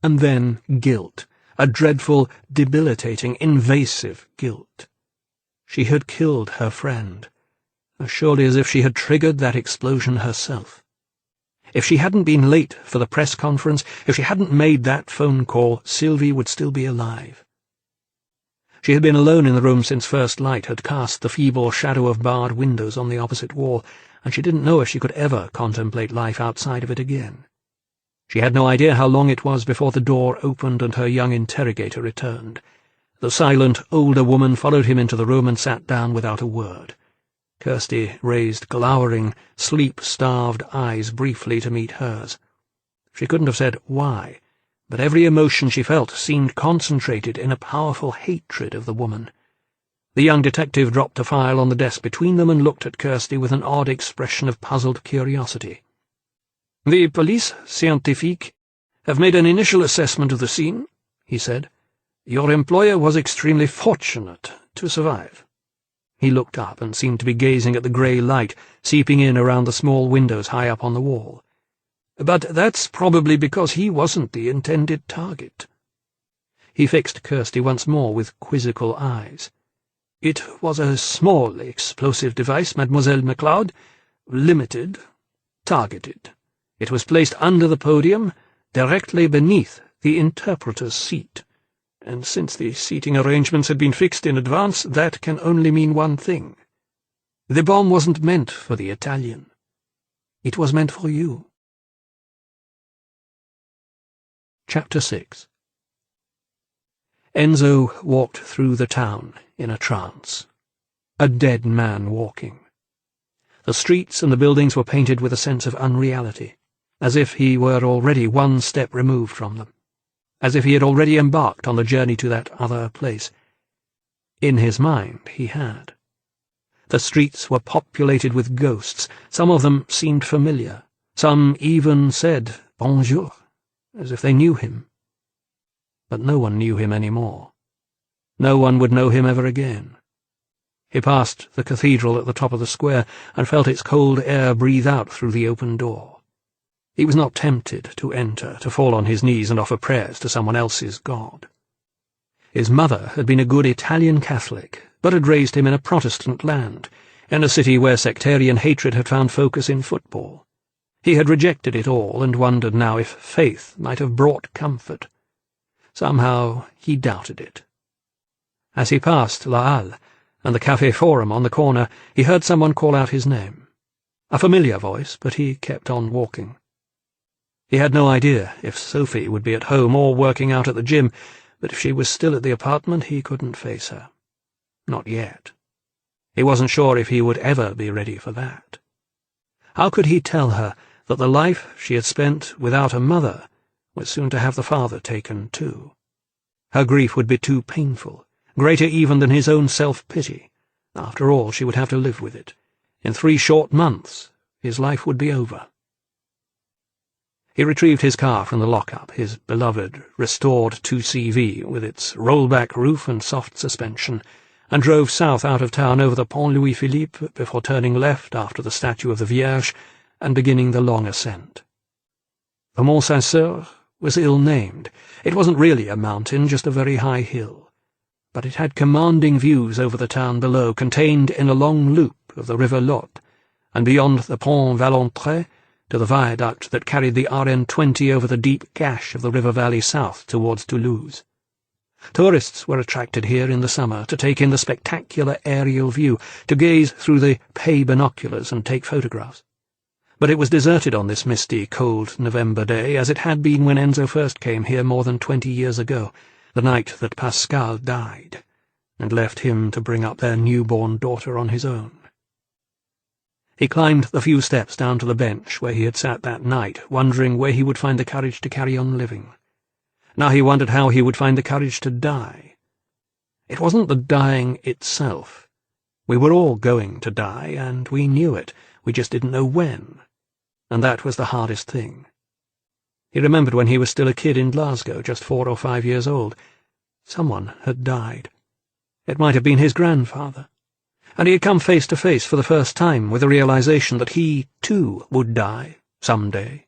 And then guilt, a dreadful, debilitating, invasive guilt. She had killed her friend, as surely as if she had triggered that explosion herself. If she hadn't been late for the press conference, if she hadn't made that phone call, Sylvie would still be alive. She had been alone in the room since first light had cast the feeble shadow of barred windows on the opposite wall, and she didn't know if she could ever contemplate life outside of it again. She had no idea how long it was before the door opened and her young interrogator returned. The silent, older woman followed him into the room and sat down without a word. Kirsty raised glowering, sleep-starved eyes briefly to meet hers. She couldn't have said why, but every emotion she felt seemed concentrated in a powerful hatred of the woman. The young detective dropped a file on the desk between them and looked at Kirsty with an odd expression of puzzled curiosity. "The police scientifique have made an initial assessment of the scene," he said. "Your employer was extremely fortunate to survive." He looked up and seemed to be gazing at the grey light seeping in around the small windows high up on the wall. "But that's probably because he wasn't the intended target." He fixed Kirsty once more with quizzical eyes. "It was a small explosive device, Mademoiselle MacLeod, limited, targeted. It was placed under the podium, directly beneath the interpreter's seat. And since the seating arrangements had been fixed in advance, that can only mean one thing. The bomb wasn't meant for the Italian. It was meant for you." Chapter 6. Enzo walked through the town in a trance. A dead man walking. The streets and the buildings were painted with a sense of unreality, as if he were already one step removed from them, as if he had already embarked on the journey to that other place. In his mind he had. The streets were populated with ghosts. Some of them seemed familiar. Some even said bonjour, as if they knew him. But no one knew him any more. No one would know him ever again. He passed the cathedral at the top of the square and felt its cold air breathe out through the open door. He was not tempted to enter, to fall on his knees and offer prayers to someone else's God. His mother had been a good Italian Catholic, but had raised him in a Protestant land, in a city where sectarian hatred had found focus in football. He had rejected it all and wondered now if faith might have brought comfort. Somehow he doubted it. As he passed La Halle and the Café Forum on the corner, he heard someone call out his name. A familiar voice, but he kept on walking. He had no idea if Sophie would be at home or working out at the gym, but if she was still at the apartment, he couldn't face her. Not yet. He wasn't sure if he would ever be ready for that. How could he tell her that the life she had spent without a mother was soon to have the father taken too? Her grief would be too painful, greater even than his own self-pity. After all, she would have to live with it. In 3 short months, his life would be over. He retrieved his car from the lock-up, his beloved, restored 2CV, with its rollback roof and soft suspension, and drove south out of town over the Pont Louis-Philippe before turning left after the statue of the Vierge and beginning the long ascent. The Mont Saint-Cyr was ill-named. It wasn't really a mountain, just a very high hill, but it had commanding views over the town below, contained in a long loop of the river Lot, and beyond the Pont Valentré to the viaduct that carried the RN20 over the deep gash of the river valley south towards Toulouse. Tourists were attracted here in the summer to take in the spectacular aerial view, to gaze through the pay binoculars and take photographs. But it was deserted on this misty, cold November day, as it had been when Enzo first came here more than 20 years ago, the night that Pascal died, and left him to bring up their newborn daughter on his own. He climbed the few steps down to the bench where he had sat that night, wondering where he would find the courage to carry on living. Now he wondered how he would find the courage to die. It wasn't the dying itself. We were all going to die, and we knew it. We just didn't know when. And that was the hardest thing. He remembered when he was still a kid in Glasgow, just 4 or 5 years old. Someone had died. It might have been his grandfather. And he had come face to face for the first time with the realization that he, too, would die some day.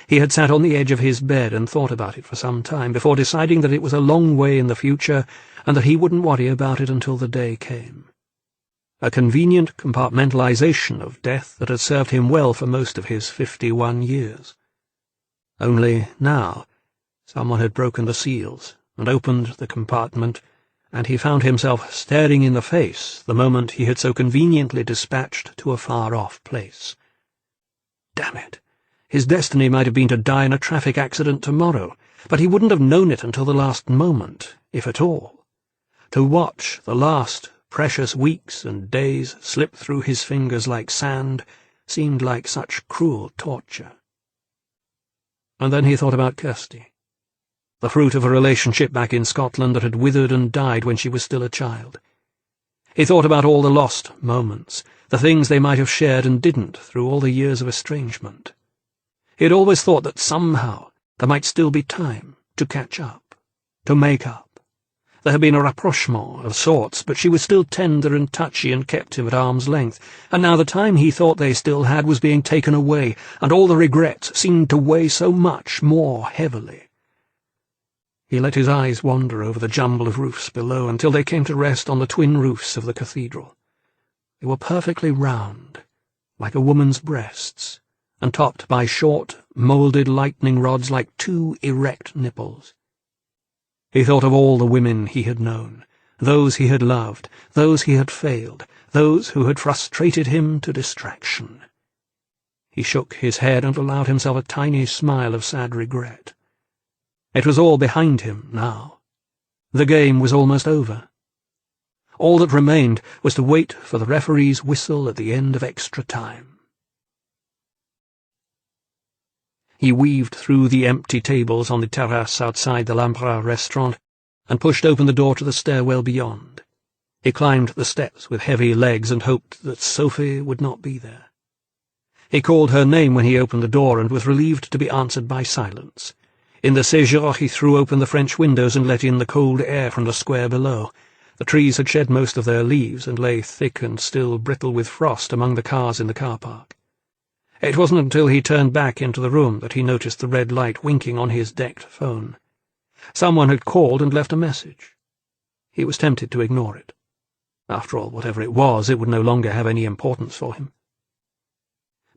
He had sat on the edge of his bed and thought about it for some time before deciding that it was a long way in the future and that he wouldn't worry about it until the day came. A convenient compartmentalization of death that had served him well for most of his 51 years. Only now someone had broken the seals and opened the compartment, and he found himself staring in the face the moment he had so conveniently dispatched to a far-off place. Damn it! His destiny might have been to die in a traffic accident tomorrow, but he wouldn't have known it until the last moment, if at all. To watch the last precious weeks and days slip through his fingers like sand seemed like such cruel torture. And then he thought about Kirsty, the fruit of a relationship back in Scotland that had withered and died when she was still a child. He thought about all the lost moments, the things they might have shared and didn't through all the years of estrangement. He had always thought that somehow there might still be time to catch up, to make up. There had been a rapprochement of sorts, but she was still tender and touchy and kept him at arm's length, and now the time he thought they still had was being taken away, and all the regrets seemed to weigh so much more heavily. He let his eyes wander over the jumble of roofs below until they came to rest on the twin roofs of the cathedral. They were perfectly round, like a woman's breasts, and topped by short, moulded lightning rods like 2 erect nipples. He thought of all the women he had known, those he had loved, those he had failed, those who had frustrated him to distraction. He shook his head and allowed himself a tiny smile of sad regret. It was all behind him now. The game was almost over. All that remained was to wait for the referee's whistle at the end of extra time. He weaved through the empty tables on the terrace outside the Lampra restaurant and pushed open the door to the stairwell beyond. He climbed the steps with heavy legs and hoped that Sophie would not be there. He called her name when he opened the door and was relieved to be answered by silence. In the séjour he threw open the French windows and let in the cold air from the square below. The trees had shed most of their leaves and lay thick and still brittle with frost among the cars in the car park. It wasn't until he turned back into the room that he noticed the red light winking on his decked phone. Someone had called and left a message. He was tempted to ignore it. After all, whatever it was, it would no longer have any importance for him.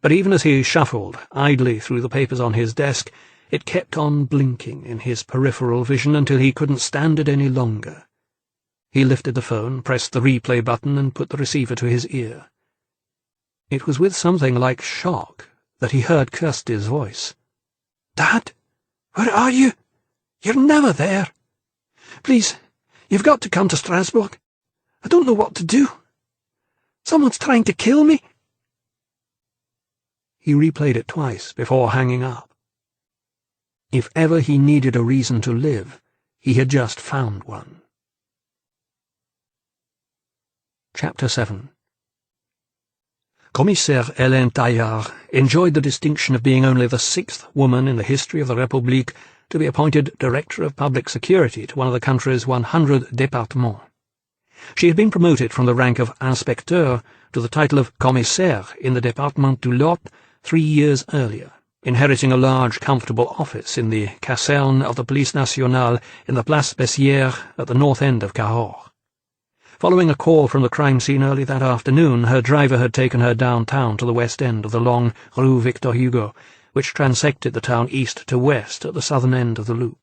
But even as he shuffled idly through the papers on his desk, it kept on blinking in his peripheral vision until he couldn't stand it any longer. He lifted the phone, pressed the replay button, and put the receiver to his ear. It was with something like shock that he heard Kirsty's voice. "Dad, where are you? You're never there. Please, you've got to come to Strasbourg. I don't know what to do. Someone's trying to kill me." He replayed it twice before hanging up. If ever he needed a reason to live, he had just found one. Chapter 7. Commissaire Hélène Taillard enjoyed the distinction of being only the 6th woman in the history of the République to be appointed Director of Public Security to one of the country's 100 départements. She had been promoted from the rank of inspecteur to the title of commissaire in the Département du Lot 3 years earlier, inheriting a large, comfortable office in the caserne of the Police Nationale in the Place Bessières at the north end of Cahors. Following a call from the crime scene early that afternoon, her driver had taken her downtown to the west end of the long Rue Victor Hugo, which transected the town east to west at the southern end of the loop.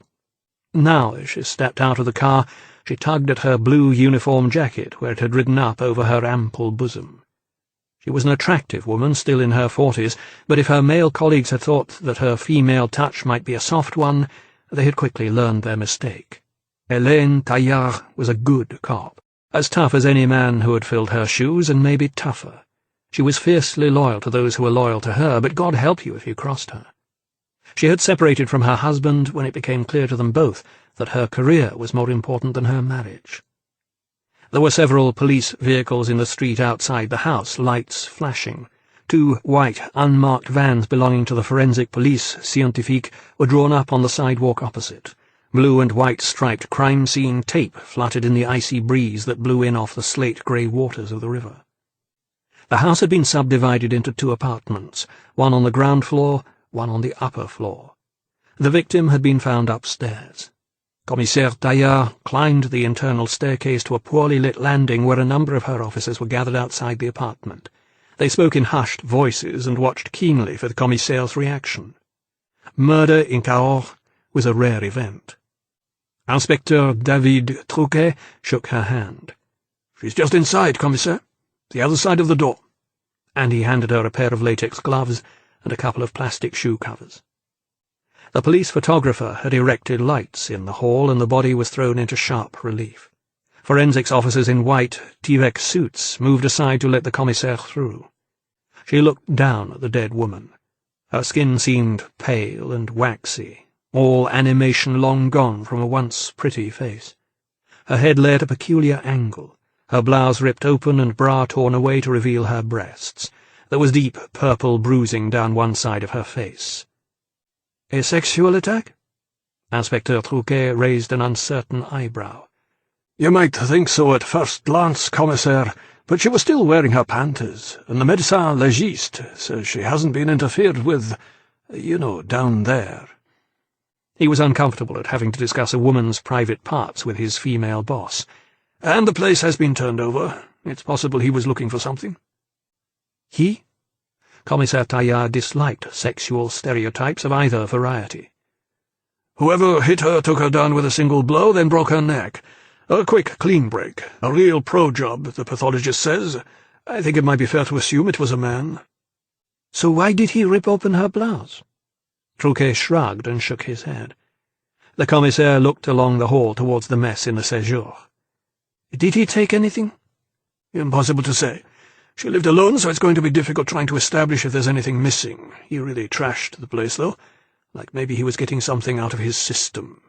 Now, as she stepped out of the car, she tugged at her blue uniform jacket where it had ridden up over her ample bosom. She was an attractive woman, still in her 40s, but if her male colleagues had thought that her female touch might be a soft one, they had quickly learned their mistake. Hélène Taillard was a good cop, as tough as any man who had filled her shoes, and maybe tougher. She was fiercely loyal to those who were loyal to her, but God help you if you crossed her. She had separated from her husband when it became clear to them both that her career was more important than her marriage. There were several police vehicles in the street outside the house, lights flashing. 2 white, unmarked vans belonging to the Forensic Police Scientifique were drawn up on the sidewalk opposite. Blue and white striped crime scene tape fluttered in the icy breeze that blew in off the slate-grey waters of the river. The house had been subdivided into 2 apartments, one on the ground floor, one on the upper floor. The victim had been found upstairs. Commissaire Taillard climbed the internal staircase to a poorly lit landing where a number of her officers were gathered outside the apartment. They spoke in hushed voices and watched keenly for the commissaire's reaction. Murder in Cahors was a rare event. Inspecteur David Trouquet shook her hand. "She's just inside, commissaire. The other side of the door." And he handed her a pair of latex gloves and a couple of plastic shoe covers. The police photographer had erected lights in the hall, and the body was thrown into sharp relief. Forensics officers in white Tyvek suits moved aside to let the commissaire through. She looked down at the dead woman. Her skin seemed pale and waxy, all animation long gone from a once pretty face. Her head lay at a peculiar angle, her blouse ripped open and bra torn away to reveal her breasts. There was deep purple bruising down one side of her face. A sexual attack? Inspecteur Trouquet raised an uncertain eyebrow. "You might think so at first glance, commissaire, but she was still wearing her panties, and the médecin légiste says she hasn't been interfered with, down there." He was uncomfortable at having to discuss a woman's private parts with his female boss. "And the place has been turned over. It's possible he was looking for something." He? Commissaire Taillard disliked sexual stereotypes of either variety. "Whoever hit her took her down with a single blow, then broke her neck. A quick, clean break. A real pro job, the pathologist says. I think it might be fair to assume it was a man." "So why did he rip open her blouse?" Trouquet shrugged and shook his head. The commissaire looked along the hall towards the mess in the séjour. "Did he take anything?" "Impossible to say. She lived alone, so it's going to be difficult trying to establish if there's anything missing. He really trashed the place, though. Like maybe he was getting something out of his system."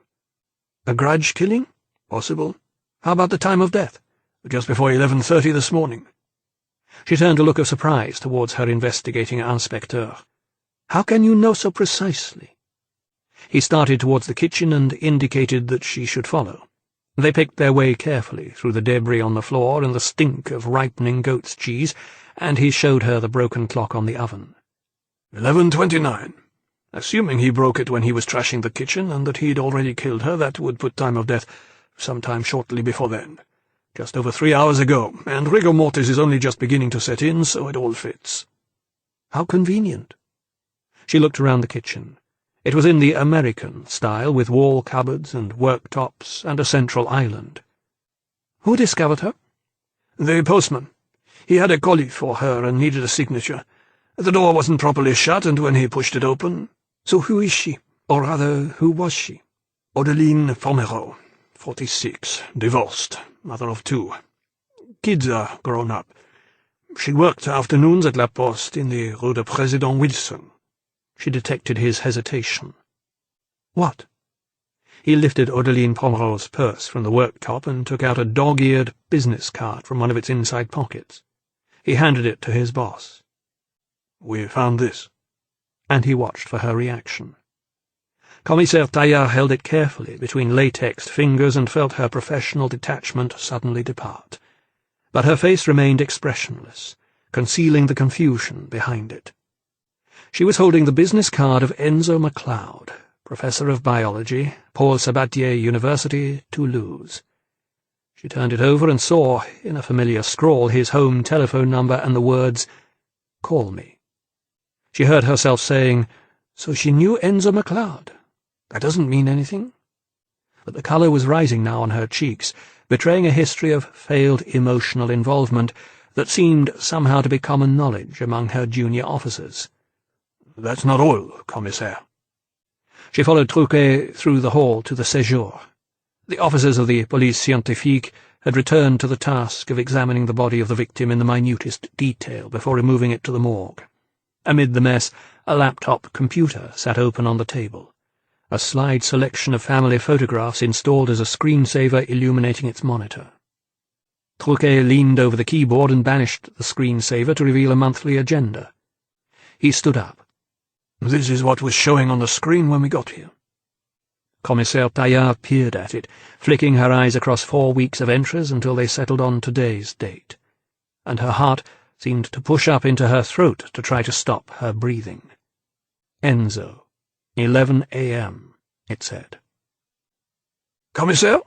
"A grudge killing?" "Possible." "How about the time of death?" "Just before 11:30 this morning." She turned a look of surprise towards her investigating inspecteur. "How can you know so precisely?" He started towards the kitchen and indicated that she should follow. They picked their way carefully through the debris on the floor and the stink of ripening goat's cheese, and he showed her the broken clock on the oven. 11:29. Assuming he broke it when he was trashing the kitchen and that he'd already killed her, that would put time of death sometime shortly before then. Just over 3 hours ago, and rigor mortis is only just beginning to set in, so it all fits. "How convenient." She looked around the kitchen. It was in the American style, with wall cupboards and worktops and a central island. "Who discovered her?" "The postman. He had a collie for her and needed a signature. The door wasn't properly shut, and when he pushed it open—" "So who is she? Or rather, who was she?" "Odeline Pomereux, 46, divorced, mother of 2. Kids are grown up. She worked afternoons at La Poste in the Rue de Président Wilson." She detected his hesitation. "What?" He lifted Odeline Pomereux's purse from the worktop and took out a dog-eared business card from one of its inside pockets. He handed it to his boss. "We found this." And he watched for her reaction. Commissaire Taillard held it carefully between latexed fingers and felt her professional detachment suddenly depart. But her face remained expressionless, concealing the confusion behind it. She was holding the business card of Enzo MacLeod, Professor of Biology, Paul Sabatier University, Toulouse. She turned it over and saw, in a familiar scrawl, his home telephone number and the words, "Call me." She heard herself saying, "So she knew Enzo MacLeod. That doesn't mean anything." But the colour was rising now on her cheeks, betraying a history of failed emotional involvement that seemed somehow to be common knowledge among her junior officers. "That's not all, Commissaire." She followed Truquet through the hall to the séjour. The officers of the police scientifique had returned to the task of examining the body of the victim in the minutest detail before removing it to the morgue. Amid the mess, a laptop computer sat open on the table, a slide selection of family photographs installed as a screensaver illuminating its monitor. Truquet leaned over the keyboard and banished the screensaver to reveal a monthly agenda. He stood up. "This is what was showing on the screen when we got here." Commissaire Taillard peered at it, flicking her eyes across 4 weeks of entries until they settled on today's date, and her heart seemed to push up into her throat to try to stop her breathing. Enzo, 11 a.m., it said. "Commissaire?"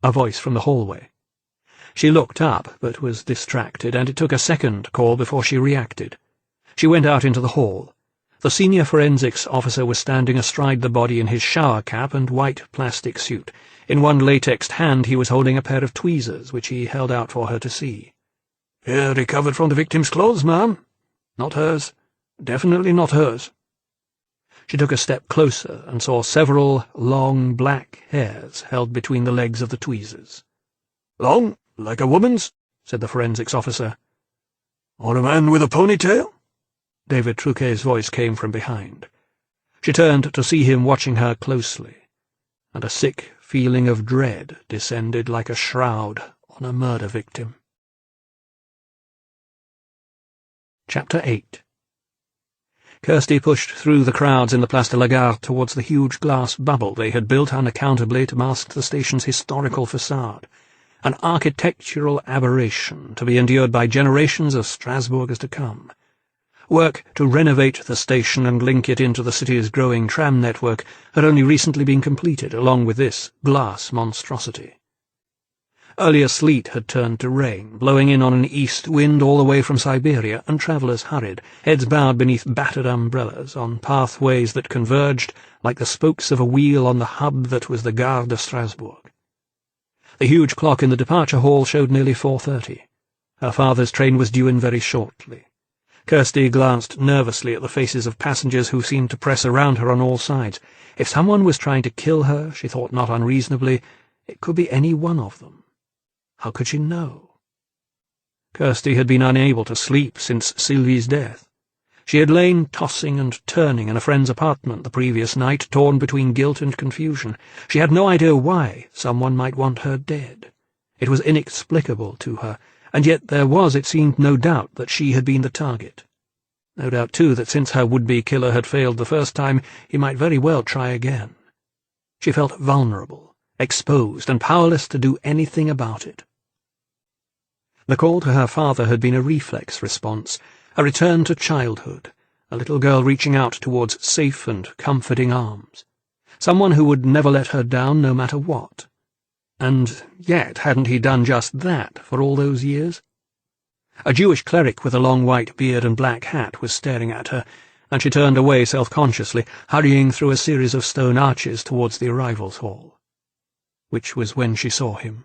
a voice from the hallway. She looked up, but was distracted, and it took a second call before she reacted. She went out into the hall. The senior forensics officer was standing astride the body in his shower cap and white plastic suit. In one latexed hand he was holding a pair of tweezers, which he held out for her to see. "Here, recovered from the victim's clothes, ma'am. Not hers. Definitely not hers." She took a step closer and saw several long black hairs held between the legs of the tweezers. "Long, like a woman's?" said the forensics officer. "Or a man with a ponytail?" David Truquet's voice came from behind. She turned to see him watching her closely, and a sick feeling of dread descended like a shroud on a murder victim. Chapter 8. Kirsty pushed through the crowds in the Place de la Gare towards the huge glass bubble they had built unaccountably to mask the station's historical facade, an architectural aberration to be endured by generations of Strasbourgers to come. Work to renovate the station and link it into the city's growing tram network had only recently been completed, along with this glass monstrosity. Earlier sleet had turned to rain, blowing in on an east wind all the way from Siberia, and travellers hurried, heads bowed beneath battered umbrellas, on pathways that converged like the spokes of a wheel on the hub that was the Gare de Strasbourg. The huge clock in the departure hall showed nearly 4:30. Her father's train was due in very shortly. Kirsty glanced nervously at the faces of passengers who seemed to press around her on all sides. If someone was trying to kill her, she thought not unreasonably, it could be any one of them. How could she know? Kirsty had been unable to sleep since Sylvie's death. She had lain tossing and turning in a friend's apartment the previous night, torn between guilt and confusion. She had no idea why someone might want her dead. It was inexplicable to her, and yet there was, it seemed, no doubt that she had been the target. No doubt, too, that since her would-be killer had failed the first time, he might very well try again. She felt vulnerable, exposed, and powerless to do anything about it. The call to her father had been a reflex response, a return to childhood, a little girl reaching out towards safe and comforting arms, someone who would never let her down no matter what. And yet hadn't he done just that for all those years? A Jewish cleric with a long white beard and black hat was staring at her, and she turned away self-consciously, hurrying through a series of stone arches towards the arrivals hall. Which was when she saw him.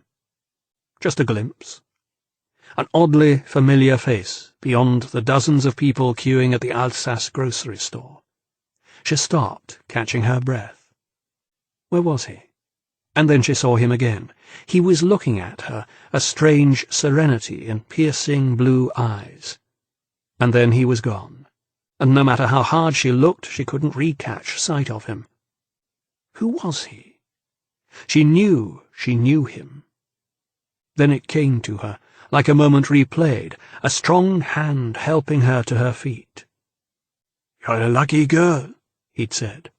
Just a glimpse. An oddly familiar face beyond the dozens of people queuing at the Alsace grocery store. She stopped, catching her breath. Where was he? And then she saw him again. He was looking at her, a strange serenity in piercing blue eyes. And then he was gone, and no matter how hard she looked, she couldn't recatch sight of him. Who was he? She knew him. Then it came to her, like a moment replayed, a strong hand helping her to her feet. "You're a lucky girl," he'd said.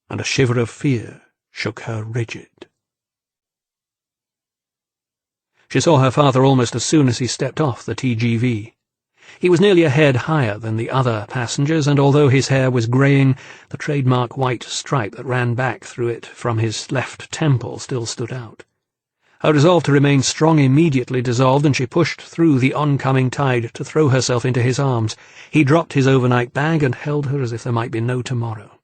and a shiver of fear shook her rigid. She saw her father almost as soon as he stepped off the TGV. He was nearly a head higher than the other passengers, and although his hair was greying, the trademark white stripe that ran back through it from his left temple still stood out. Her resolve to remain strong immediately dissolved, and she pushed through the oncoming tide to throw herself into his arms. He dropped his overnight bag and held her as if there might be no tomorrow,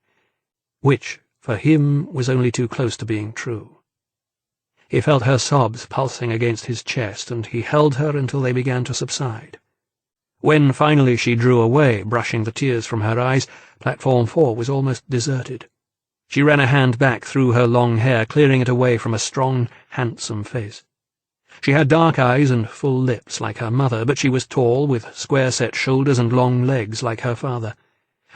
which, for him, was only too close to being true. He felt her sobs pulsing against his chest, and he held her until they began to subside. When finally she drew away, brushing the tears from her eyes, Platform 4 was almost deserted. She ran a hand back through her long hair, clearing it away from a strong, handsome face. She had dark eyes and full lips like her mother, but she was tall, with square-set shoulders and long legs like her father.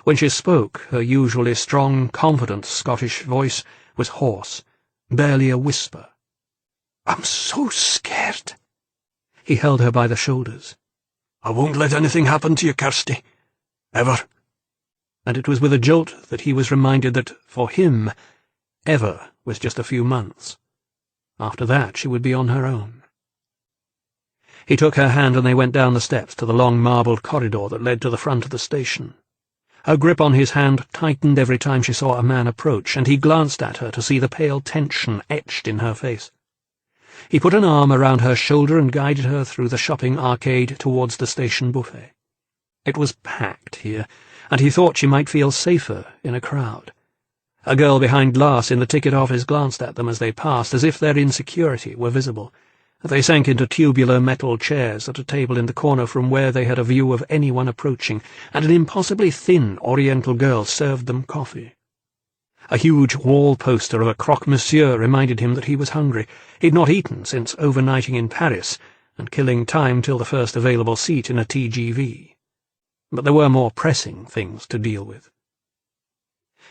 When she spoke, her usually strong, confident Scottish voice was hoarse, barely a whisper. "I'm so scared." He held her by the shoulders. "I won't let anything happen to you, Kirsty. Ever." And it was with a jolt that he was reminded that, for him, ever was just a few months. After that she would be on her own. He took her hand and they went down the steps to the long marbled corridor that led to the front of the station. Her grip on his hand tightened every time she saw a man approach, and he glanced at her to see the pale tension etched in her face. He put an arm around her shoulder and guided her through the shopping arcade towards the station buffet. It was packed here, and he thought she might feel safer in a crowd. A girl behind glass in the ticket office glanced at them as they passed, as if their insecurity were visible. They sank into tubular metal chairs at a table in the corner from where they had a view of anyone approaching, and an impossibly thin Oriental girl served them coffee. A huge wall poster of a croque-monsieur reminded him that he was hungry. He'd not eaten since overnighting in Paris and killing time till the first available seat in a TGV. But there were more pressing things to deal with.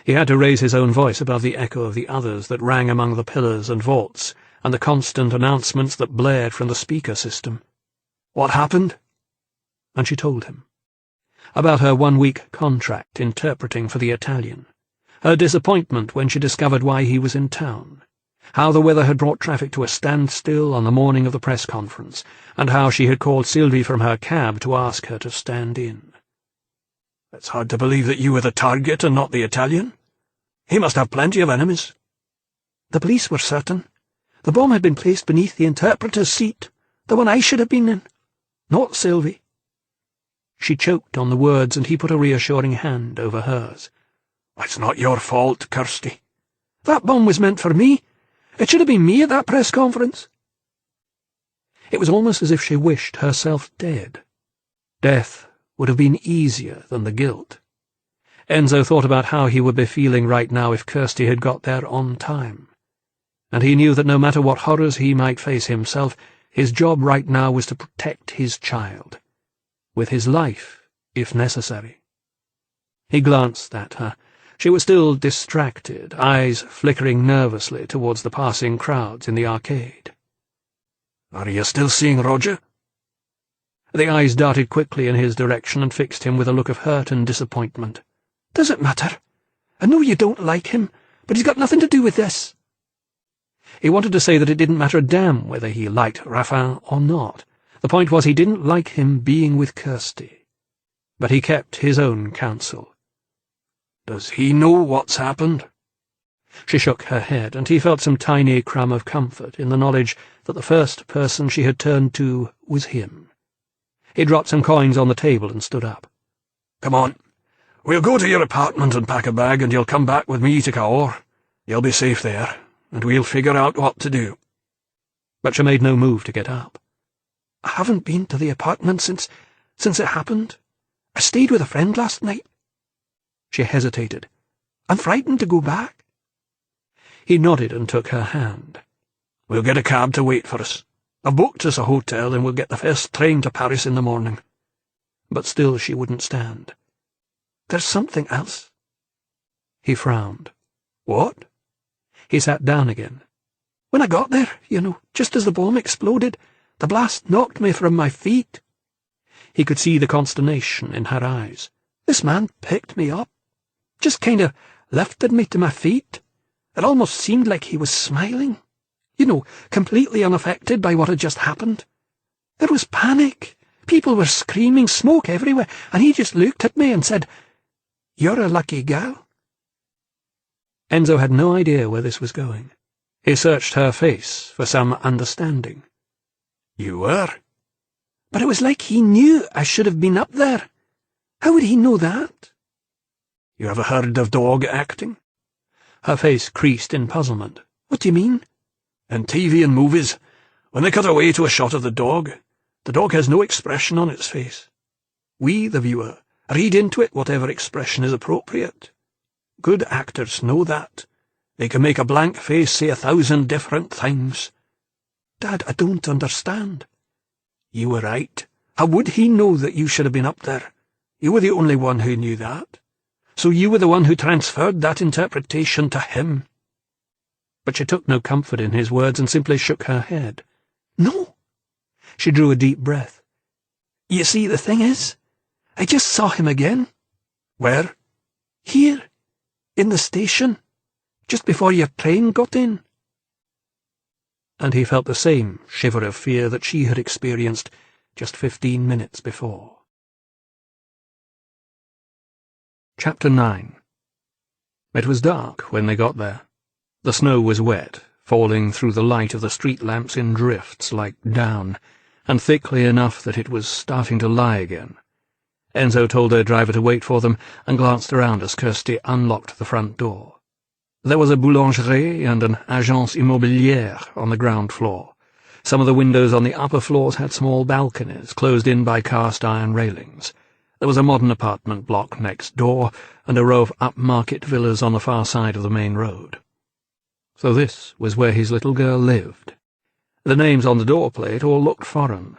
He had to raise his own voice above the echo of the others that rang among the pillars and vaults, and the constant announcements that blared from the speaker system. "What happened?" And she told him. About her 1-week contract interpreting for the Italian, her disappointment when she discovered why he was in town, how the weather had brought traffic to a standstill on the morning of the press conference, and how she had called Sylvie from her cab to ask her to stand in. "It's hard to believe that you were the target and not the Italian. He must have plenty of enemies." The police were certain. The bomb had been placed beneath the interpreter's seat, the one I should have been in, not Sylvie. She choked on the words, and he put a reassuring hand over hers. "It's not your fault, Kirsty. That bomb was meant for me. It should have been me at that press conference." It was almost as if she wished herself dead. Death would have been easier than the guilt. Enzo thought about how he would be feeling right now if Kirsty had got there on time. And he knew that no matter what horrors he might face himself, his job right now was to protect his child, with his life, if necessary. He glanced at her. She was still distracted, eyes flickering nervously towards the passing crowds in the arcade. "Are you still seeing Roger?" The eyes darted quickly in his direction and fixed him with a look of hurt and disappointment. "Does it matter? I know you don't like him, but he's got nothing to do with this." He wanted to say that it didn't matter a damn whether he liked Raffin or not. The point was he didn't like him being with Kirsty. But he kept his own counsel. "Does he know what's happened?" She shook her head, and he felt some tiny crumb of comfort in the knowledge that the first person she had turned to was him. He dropped some coins on the table and stood up. "Come on. We'll go to your apartment and pack a bag, and you'll come back with me to Cahors. You'll be safe there, and we'll figure out what to do." But she made no move to get up. "I haven't been to the apartment since it happened. I stayed with a friend last night." She hesitated. "I'm frightened to go back." He nodded and took her hand. "We'll get a cab to wait for us. I've booked us a hotel, and we'll get the first train to Paris in the morning." But still she wouldn't stand. "There's something else." He frowned. "What?" He sat down again. "When I got there, just as the bomb exploded, the blast knocked me from my feet." He could see the consternation in her eyes. "This man picked me up. Just kind of lifted me to my feet. It almost seemed like he was smiling. You know, completely unaffected by what had just happened. There was panic. People were screaming, smoke everywhere, and he just looked at me and said, "You're a lucky gal." Enzo had no idea where this was going. He searched her face for some understanding. You were? But it was like he knew I should have been up there. How would he know that? You ever heard of dog acting? Her face creased in puzzlement. What do you mean? In TV and movies, when they cut away to a shot of the dog has no expression on its face. We, the viewer, read into it whatever expression is appropriate. Good actors know that. They can make a blank face say 1,000 different things. Dad, I don't understand. You were right. How would he know that you should have been up there? You were the only one who knew that. So you were the one who transferred that interpretation to him. But she took no comfort in his words and simply shook her head. No. She drew a deep breath. You see, the thing is, I just saw him again. Where? Here, in the station, just before your train got in. And he felt the same shiver of fear that she had experienced just 15 minutes before. Chapter 9. It was dark when they got there. The snow was wet, falling through the light of the street lamps in drifts like down, and thickly enough that it was starting to lie again. Enzo told their driver to wait for them and glanced around as Kirsty unlocked the front door. There was a boulangerie and an agence immobilière on the ground floor. Some of the windows on the upper floors had small balconies, closed in by cast-iron railings. There was a modern apartment block next door, and a row of upmarket villas on the far side of the main road. So this was where his little girl lived. The names on the door plate all looked foreign.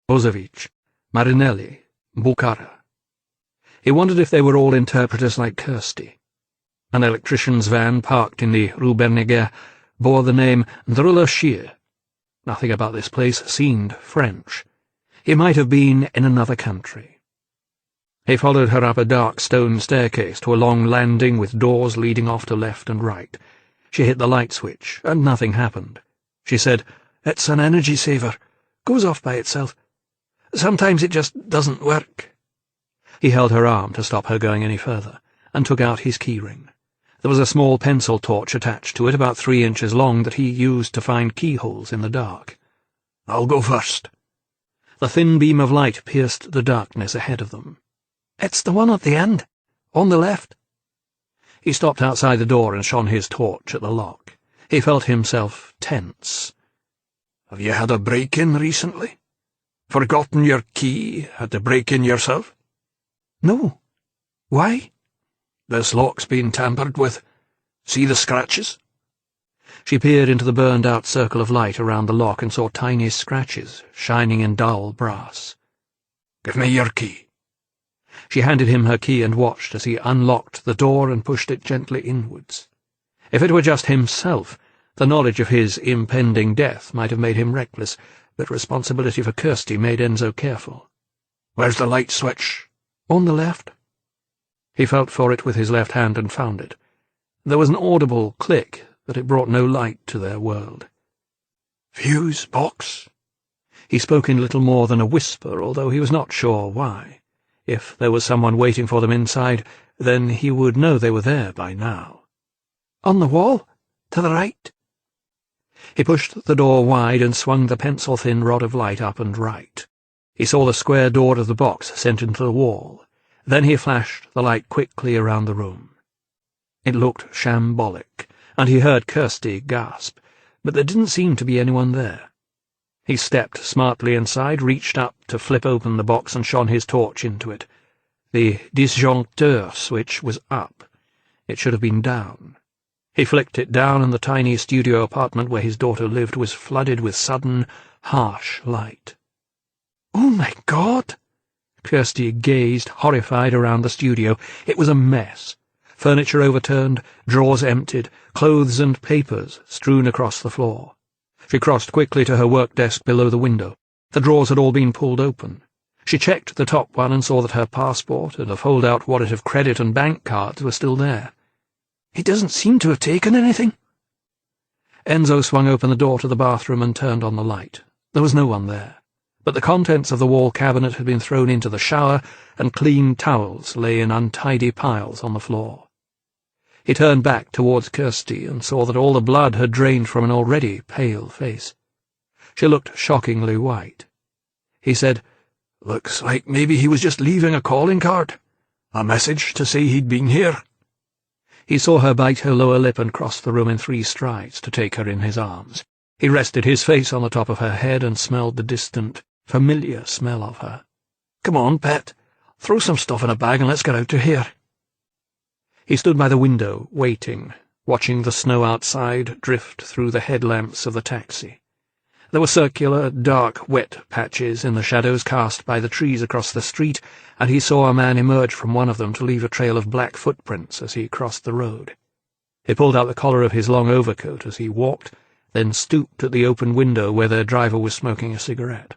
Bozovic, Marinelli, Bucara. He wondered if they were all interpreters like Kirsty. An electrician's van parked in the Rue Berneguer bore the name Drollershire. Nothing about this place seemed French. He might have been in another country. He followed her up a dark stone staircase to a long landing with doors leading off to left and right. She hit the light switch, and nothing happened. She said, "It's an energy saver. Goes off by itself. Sometimes it just doesn't work." He held her arm to stop her going any further, and took out his keyring. There was a small pencil torch attached to it, about 3 inches long, that he used to find keyholes in the dark. "I'll go first." The thin beam of light pierced the darkness ahead of them. "It's the one at the end, on the left." He stopped outside the door and shone his torch at the lock. He felt himself tense. "Have you had a break-in recently? Forgotten your key? Had to break in yourself?" "No. Why?" "This lock's been tampered with. See the scratches?" She peered into the burned-out circle of light around the lock and saw tiny scratches, shining in dull brass. "Give me your key." She handed him her key and watched as he unlocked the door and pushed it gently inwards. If it were just himself, the knowledge of his impending death might have made him reckless, but responsibility for Kirsty made Enzo careful. "Where's the light switch?" "On the left." He felt for it with his left hand and found it. There was an audible click, but it brought no light to their world. "Fuse box?" He spoke in little more than a whisper, although he was not sure why. If there was someone waiting for them inside, then he would know they were there by now. "On the wall, to the right." He pushed the door wide and swung the pencil-thin rod of light up and right. He saw the square door of the box sent into the wall. Then he flashed the light quickly around the room. It looked shambolic, and he heard Kirsty gasp, but there didn't seem to be anyone there. He stepped smartly inside, reached up to flip open the box and shone his torch into it. The disjoncteur switch was up. It should have been down. He flicked it down, and the tiny studio apartment where his daughter lived was flooded with sudden, harsh light. "Oh, my God!" Kirsty gazed, horrified, around the studio. It was a mess. Furniture overturned, drawers emptied, clothes and papers strewn across the floor. She crossed quickly to her work desk below the window. The drawers had all been pulled open. She checked the top one and saw that her passport and a fold-out wallet of credit and bank cards were still there. He doesn't seem to have taken anything." Enzo swung open the door to the bathroom and turned on the light. There was no one there, but the contents of the wall cabinet had been thrown into the shower, and clean towels lay in untidy piles on the floor. He turned back towards Kirsty and saw that all the blood had drained from an already pale face. She looked shockingly white. He said, "Looks like maybe he was just leaving a calling card. A message to say he'd been here." He saw her bite her lower lip and cross the room in 3 strides to take her in his arms. He rested his face on the top of her head and smelled the distant, familiar smell of her. "Come on, pet. Throw some stuff in a bag and let's get out of here." He stood by the window, waiting, watching the snow outside drift through the headlamps of the taxi. There were circular, dark, wet patches in the shadows cast by the trees across the street, and he saw a man emerge from one of them to leave a trail of black footprints as he crossed the road. He pulled out the collar of his long overcoat as he walked, then stooped at the open window where their driver was smoking a cigarette.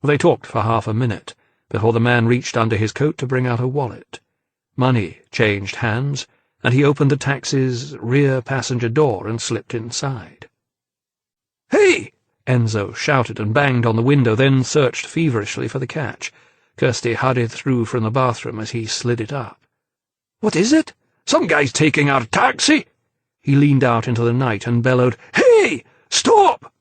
They talked for half a minute, before the man reached under his coat to bring out a wallet. Money changed hands, and he opened the taxi's rear passenger door and slipped inside. "Hey!" Enzo shouted and banged on the window, then searched feverishly for the catch. Kirsty hurried through from the bathroom as he slid it up. "What is it?" "Some guy's taking our taxi!" He leaned out into the night and bellowed, "Hey! Stop!"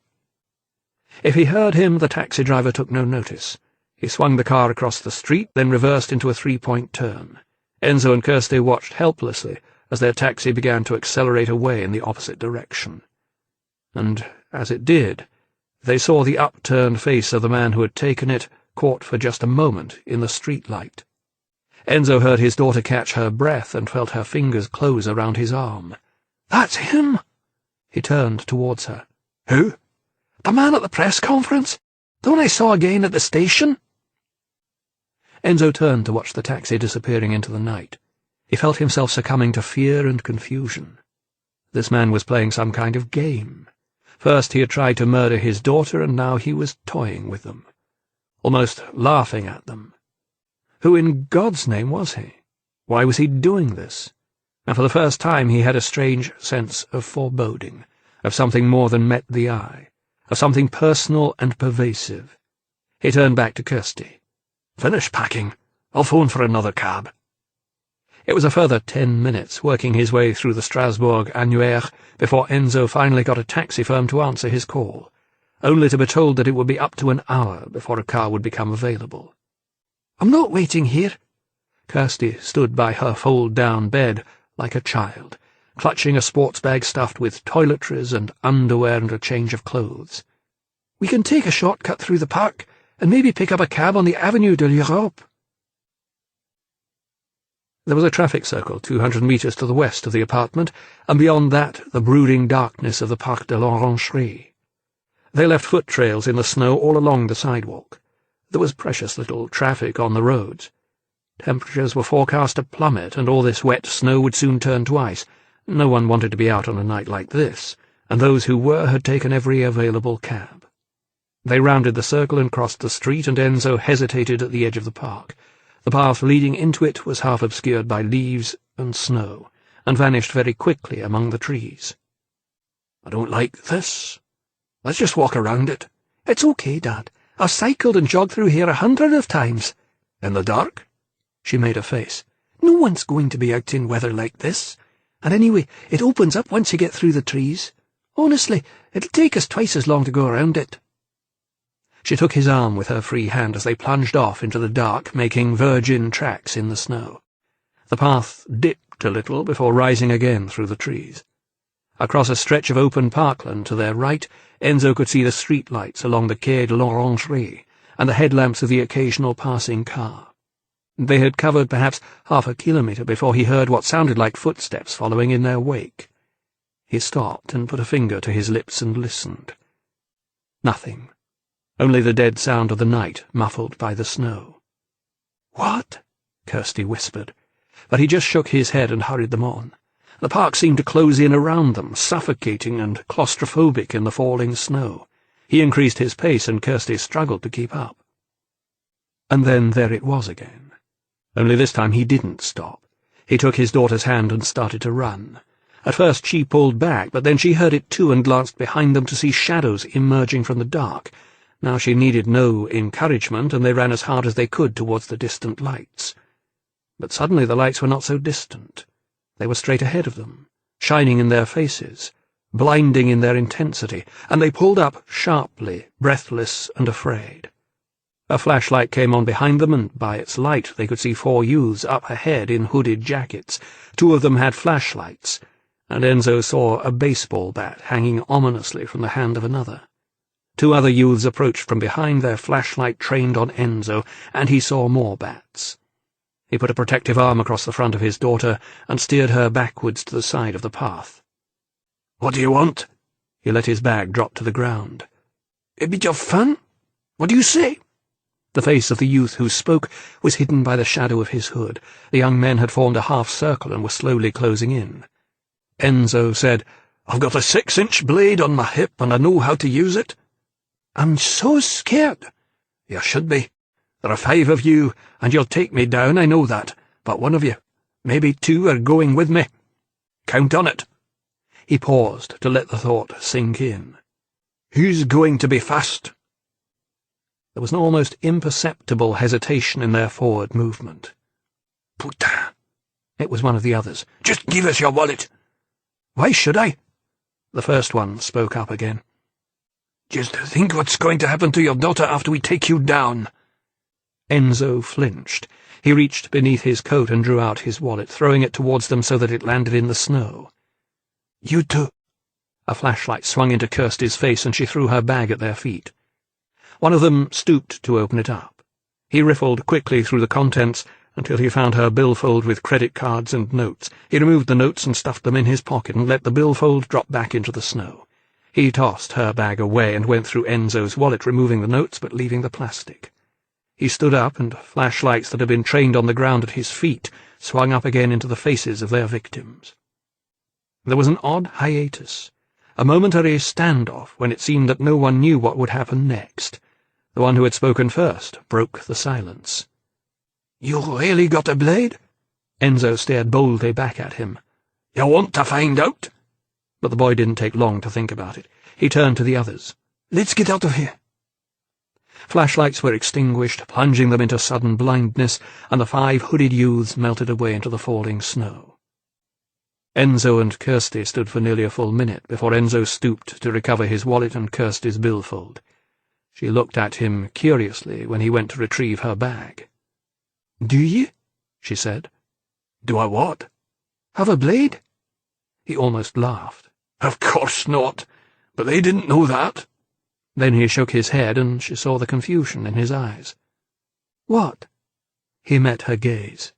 If he heard him, the taxi driver took no notice. He swung the car across the street, then reversed into a 3-point turn. Enzo and Kirsty watched helplessly as their taxi began to accelerate away in the opposite direction. And as it did, they saw the upturned face of the man who had taken it, caught for just a moment in the streetlight. Enzo heard his daughter catch her breath and felt her fingers close around his arm. "That's him!" He turned towards her. "Who?" "The man at the press conference. The one I saw again at the station." Enzo turned to watch the taxi disappearing into the night. He felt himself succumbing to fear and confusion. This man was playing some kind of game. First he had tried to murder his daughter, and now he was toying with them, almost laughing at them. Who in God's name was he? Why was he doing this? And for the first time he had a strange sense of foreboding, of something more than met the eye, of something personal and pervasive. He turned back to Kirsty. "Finish packing. I'll phone for another cab." It was a further 10 minutes, working his way through the Strasbourg Annuaire, before Enzo finally got a taxi firm to answer his call, only to be told that it would be up to an hour before a car would become available. "I'm not waiting here." Kirsty stood by her fold-down bed like a child, clutching a sports bag stuffed with toiletries and underwear and a change of clothes. "We can take a shortcut through the park, and maybe pick up a cab on the Avenue de l'Europe." There was a traffic circle 200 metres to the west of the apartment, and beyond that the brooding darkness of the Parc de l'Orangerie. They left foot trails in the snow all along the sidewalk. There was precious little traffic on the roads. Temperatures were forecast to plummet, and all this wet snow would soon turn to ice. No one wanted to be out on a night like this, and those who were had taken every available cab. They rounded the circle and crossed the street, and Enzo hesitated at the edge of the park. The path leading into it was half obscured by leaves and snow, and vanished very quickly among the trees. "I don't like this. Let's just walk around it." "It's okay, Dad. I've cycled and jogged through here 100 of times." "In the dark?" She made a face. "No one's going to be out in weather like this. And anyway, it opens up once you get through the trees. Honestly, it'll take us twice as long to go around it." She took his arm with her free hand as they plunged off into the dark, making virgin tracks in the snow. The path dipped a little before rising again through the trees. Across a stretch of open parkland to their right, Enzo could see the street lights along the Quai de l'Orangerie and the headlamps of the occasional passing car. They had covered perhaps half a kilometre before he heard what sounded like footsteps following in their wake. He stopped and put a finger to his lips and listened. Nothing. Only the dead sound of the night, muffled by the snow. "What?" Kirsty whispered, but he just shook his head and hurried them on. The park seemed to close in around them, suffocating and claustrophobic in the falling snow. He increased his pace, and Kirsty struggled to keep up. And then there it was again. Only this time he didn't stop. He took his daughter's hand and started to run. At first she pulled back, but then she heard it too and glanced behind them to see shadows emerging from the dark. Now she needed no encouragement, and they ran as hard as they could towards the distant lights. But suddenly the lights were not so distant. They were straight ahead of them, shining in their faces, blinding in their intensity, and they pulled up sharply, breathless and afraid. A flashlight came on behind them, and by its light they could see 4 youths up ahead in hooded jackets. 2 of them had flashlights, and Enzo saw a baseball bat hanging ominously from the hand of another. 2 other youths approached from behind, their flashlight trained on Enzo, and he saw more bats. He put a protective arm across the front of his daughter and steered her backwards to the side of the path. "What do you want?" He let his bag drop to the ground. "A bit of fun? What do you say?" The face of the youth who spoke was hidden by the shadow of his hood. The young men had formed a half-circle and were slowly closing in. Enzo said, "I've got a 6-inch blade on my hip and I know how to use it." "I'm so scared." "You should be. There are 5 of you, and you'll take me down, I know that, but 1 of you, maybe 2, are going with me. Count on it." He paused to let the thought sink in. "Who's going to be fast?" There was an almost imperceptible hesitation in their forward movement. "Putain!" It was one of the others. "Just give us your wallet." "Why should I?" The first one spoke up again. "Just think what's going to happen to your daughter after we take you down." Enzo flinched. He reached beneath his coat and drew out his wallet, throwing it towards them so that it landed in the snow. "You too." A flashlight swung into Kirsty's face, and she threw her bag at their feet. One of them stooped to open it up. He riffled quickly through the contents until he found her billfold with credit cards and notes. He removed the notes and stuffed them in his pocket and let the billfold drop back into the snow. He tossed her bag away and went through Enzo's wallet, removing the notes but leaving the plastic. He stood up, and flashlights that had been trained on the ground at his feet swung up again into the faces of their victims. There was an odd hiatus, a momentary standoff when it seemed that no one knew what would happen next. The one who had spoken first broke the silence. "You really got a blade?" Enzo stared boldly back at him. "You want to find out?" But the boy didn't take long to think about it. He turned to the others. "Let's get out of here." Flashlights were extinguished, plunging them into sudden blindness, and the 5 hooded youths melted away into the falling snow. Enzo and Kirsty stood for nearly a full minute before Enzo stooped to recover his wallet and Kirsty's billfold. She looked at him curiously when he went to retrieve her bag. "Do ye?" she said. "Do I what?" "Have a blade?" He almost laughed. "Of course not, but they didn't know that." Then he shook his head, and she saw the confusion in his eyes. "What?" He met her gaze.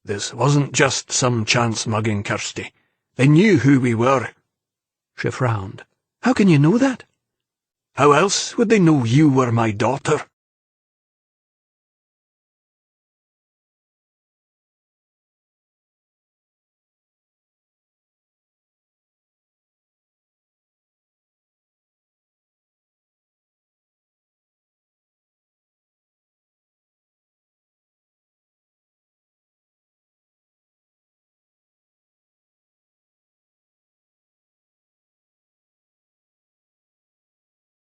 "This wasn't just some chance mugging, Kirsty. They knew who we were." She frowned. "How can you know that?" "How else would they know you were my daughter?"